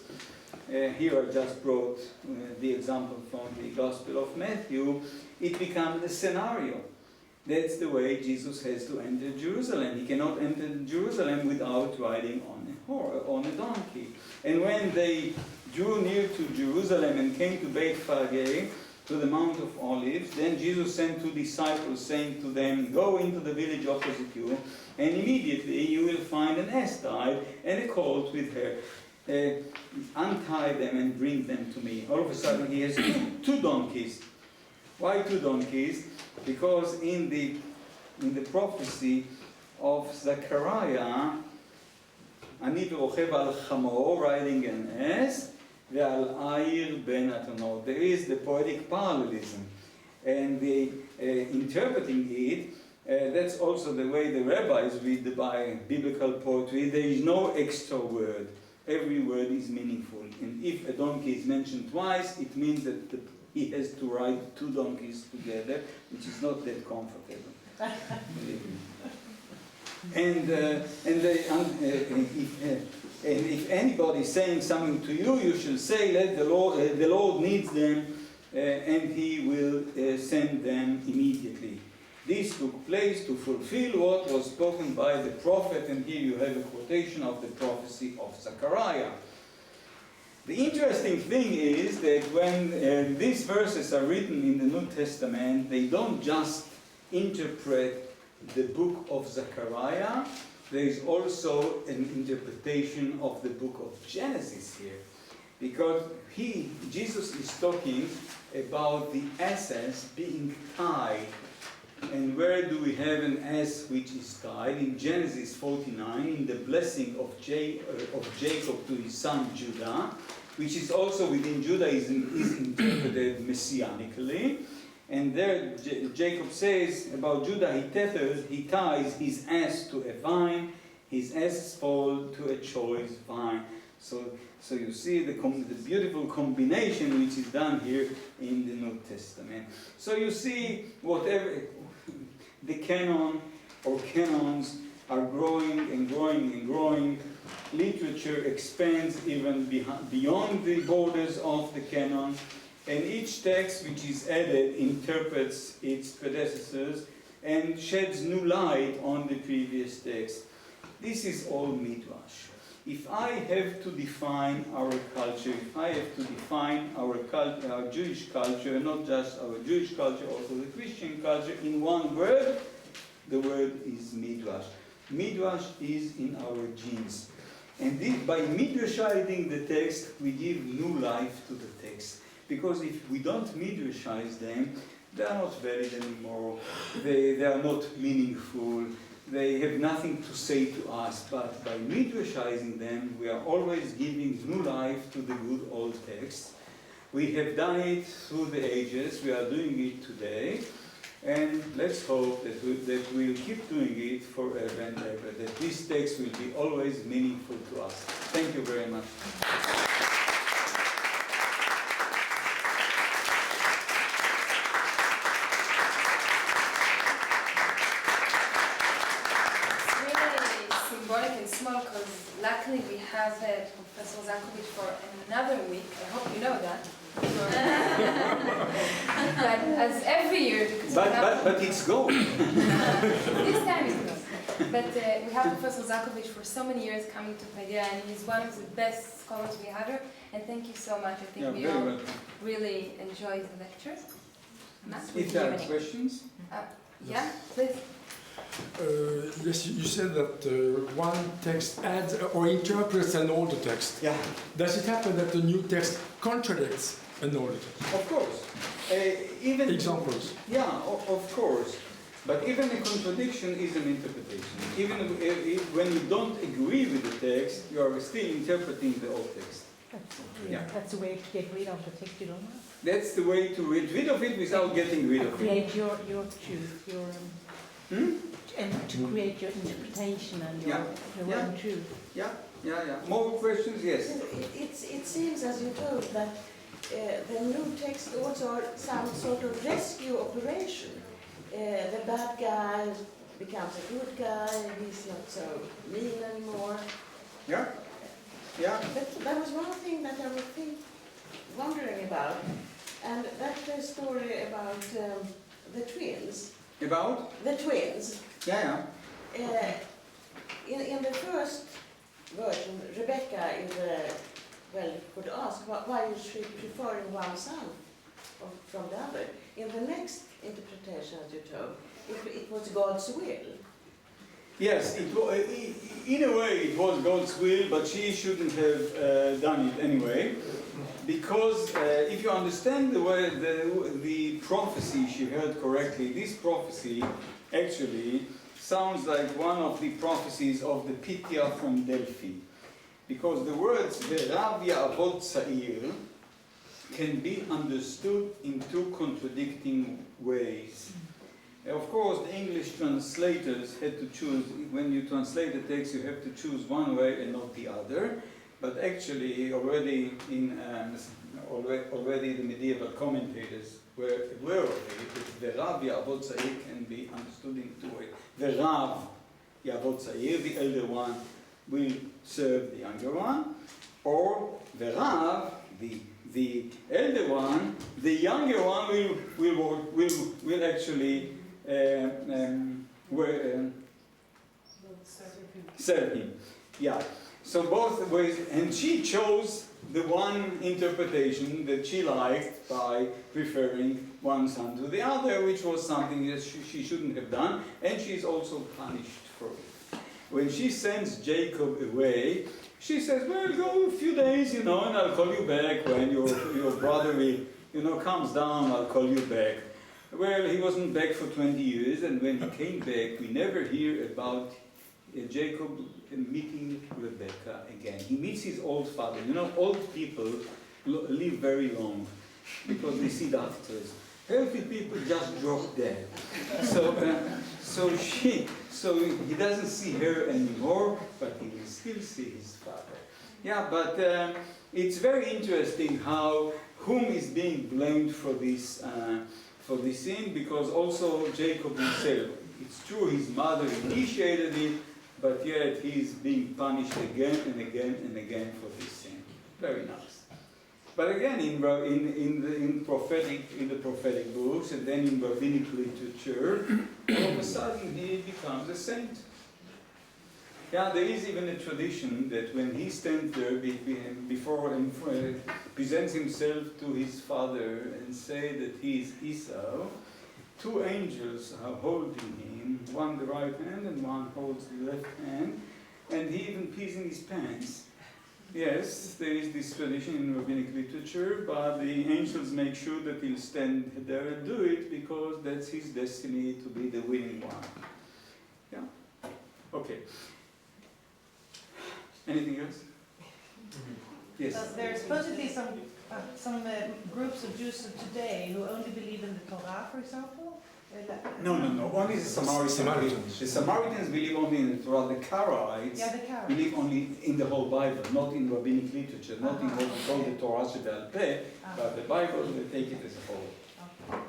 Here I just brought the example from the Gospel of Matthew. It becomes a scenario. That's the way Jesus has to enter Jerusalem. He cannot enter Jerusalem without riding on a donkey. And when they drew near to Jerusalem and came to Bethphage, to the Mount of Olives, then Jesus sent 2 disciples, saying to them, "Go into the village opposite you, and immediately you will find an ass tied and a colt with her." untie them and bring them to me. All of a sudden he has two donkeys. Why two donkeys? Because in the prophecy of Zechariah, Ani v'rochev al chamor, riding an ass, ve'al ayir ben atonot. There is the poetic parallelism. And interpreting it, that's also the way the rabbis read the biblical poetry. There is no extra word. Every word is meaningful. And if a donkey is mentioned twice, it means that he has to ride two donkeys together, which is not that comfortable. And if anybody is saying something to you, you should say, "Let the Lord needs them, and He will send them immediately." This took place to fulfill what was spoken by the prophet, and here you have a quotation of the prophecy of Zechariah. The interesting thing is that when these verses are written in the New Testament, they don't just interpret the book of Zechariah, there is also an interpretation of the book of Genesis here. Because Jesus is talking about the asses being tied. And where do we have an ass which is tied? In Genesis 49, in the blessing of Jacob to his son Judah, which is also within Judaism is interpreted messianically. And there Jacob says about Judah, he ties his ass to a vine, his ass's foal to a choice vine. So you see the beautiful combination which is done here in the New Testament. So you see whatever the canon or canons are growing and growing and growing. Literature expands even beyond the borders of the canon. And each text which is added interprets its predecessors and sheds new light on the previous text. This is all Midrash. If I have to define our culture, if I have to define our Jewish culture, not just our Jewish culture, also the Christian culture, in one word, the word is Midrash. Midrash is in our genes. And by midrashizing the text, we give new life to the text. Because if we don't midrashize them, they are not valid anymore. They are not meaningful. They have nothing to say to us. But by midrashizing them, we are always giving new life to the good old texts. We have done it through the ages. We are doing it today. And let's hope that we'll keep doing it forever and ever, that this text will be always meaningful to us. Thank you very much. Small, because luckily we have Professor Zakovitch for another week. I hope you know that. But as every year, because but it's going. This time it goes. But we have Professor Zakovitch for so many years coming to Paideia, and he's one of the best scholars we have here. And thank you so much. I think we all really enjoy the lectures. If there are questions? Yeah, please. Yes, you said that one text adds or interprets an older text. Yeah. Does it happen that the new text contradicts an older text? Of course. Even examples. Yeah, of course. But even a contradiction is an interpretation. Even when you don't agree with the text, you are still interpreting the old text. That's the way to get rid of the textual. That's the way to get rid of it without getting rid of it. Create your truth, and to create your interpretation and your own truth. Yeah. More questions? Yes. It seems, as you told, that the new text also are some sort of rescue operation. The bad guy becomes a good guy, he's not so mean anymore. Yeah. But there was one thing that I was wondering about, and that's the story about the twins. About? The twins. Yeah. In the first version, Rebecca could ask why is she preferring one son from the other. In the next interpretation, as you told, it was God's will. Yes, in a way it was God's will, but she shouldn't have done it anyway. Because if you understand the prophecy she heard correctly, this prophecy actually sounds like one of the prophecies of the Pythia from Delphi. Because the words Verav Ya'avod Tza'ir can be understood in two contradicting ways. Of course, the English translators had to choose. When you translate the text, you have to choose one way and not the other. But actually, already the medieval commentators were aware of it. That Verav Ya'avod Tza'ir can be understood in two ways. Verav Ya'avod Tza'ir, the elder one, will serve the younger one, or Verav, the elder one, the younger one will actually serve him. Yeah. So both ways, and she chose the one interpretation that she liked by preferring one son to the other, which was something that she shouldn't have done, and she's also punished for it. When she sends Jacob away, she says, well, go a few days, and I'll call you back when your brother will, comes down, I'll call you back. Well, he wasn't back for 20 years, and when he came back, we never hear about Jacob meeting Rebecca again. He meets his old father. Old people live very long because they see doctors. Healthy people just drop dead. So he doesn't see her anymore, but he will still see his father. Yeah, but it's very interesting whom is being blamed for this sin, because also Jacob himself. It's true his mother initiated it, but yet he's being punished again and again and again for this sin. Very nice. But again, in the prophetic books, and then in rabbinic literature, all of a sudden he becomes a saint. Yeah, there is even a tradition that when he stands there before and presents himself to his father and say that he is Esau, two angels are holding him, one the right hand and one holds the left hand, and he even pees in his pants. Yes, there is this tradition in rabbinic literature, but the angels make sure that he'll stand there and do it because that's his destiny to be the winning one. Yeah? Okay. Anything else? Yes. So there are supposedly some groups of Jews today who only believe in the Torah, for example? No. Only the Samaritans. The Samaritans believe only in the Torah. The Karaites believe only in the whole Bible, not in rabbinic literature, not in what we call the Torah Sheba'al Peh, but the Bible, they take it as a whole. Okay.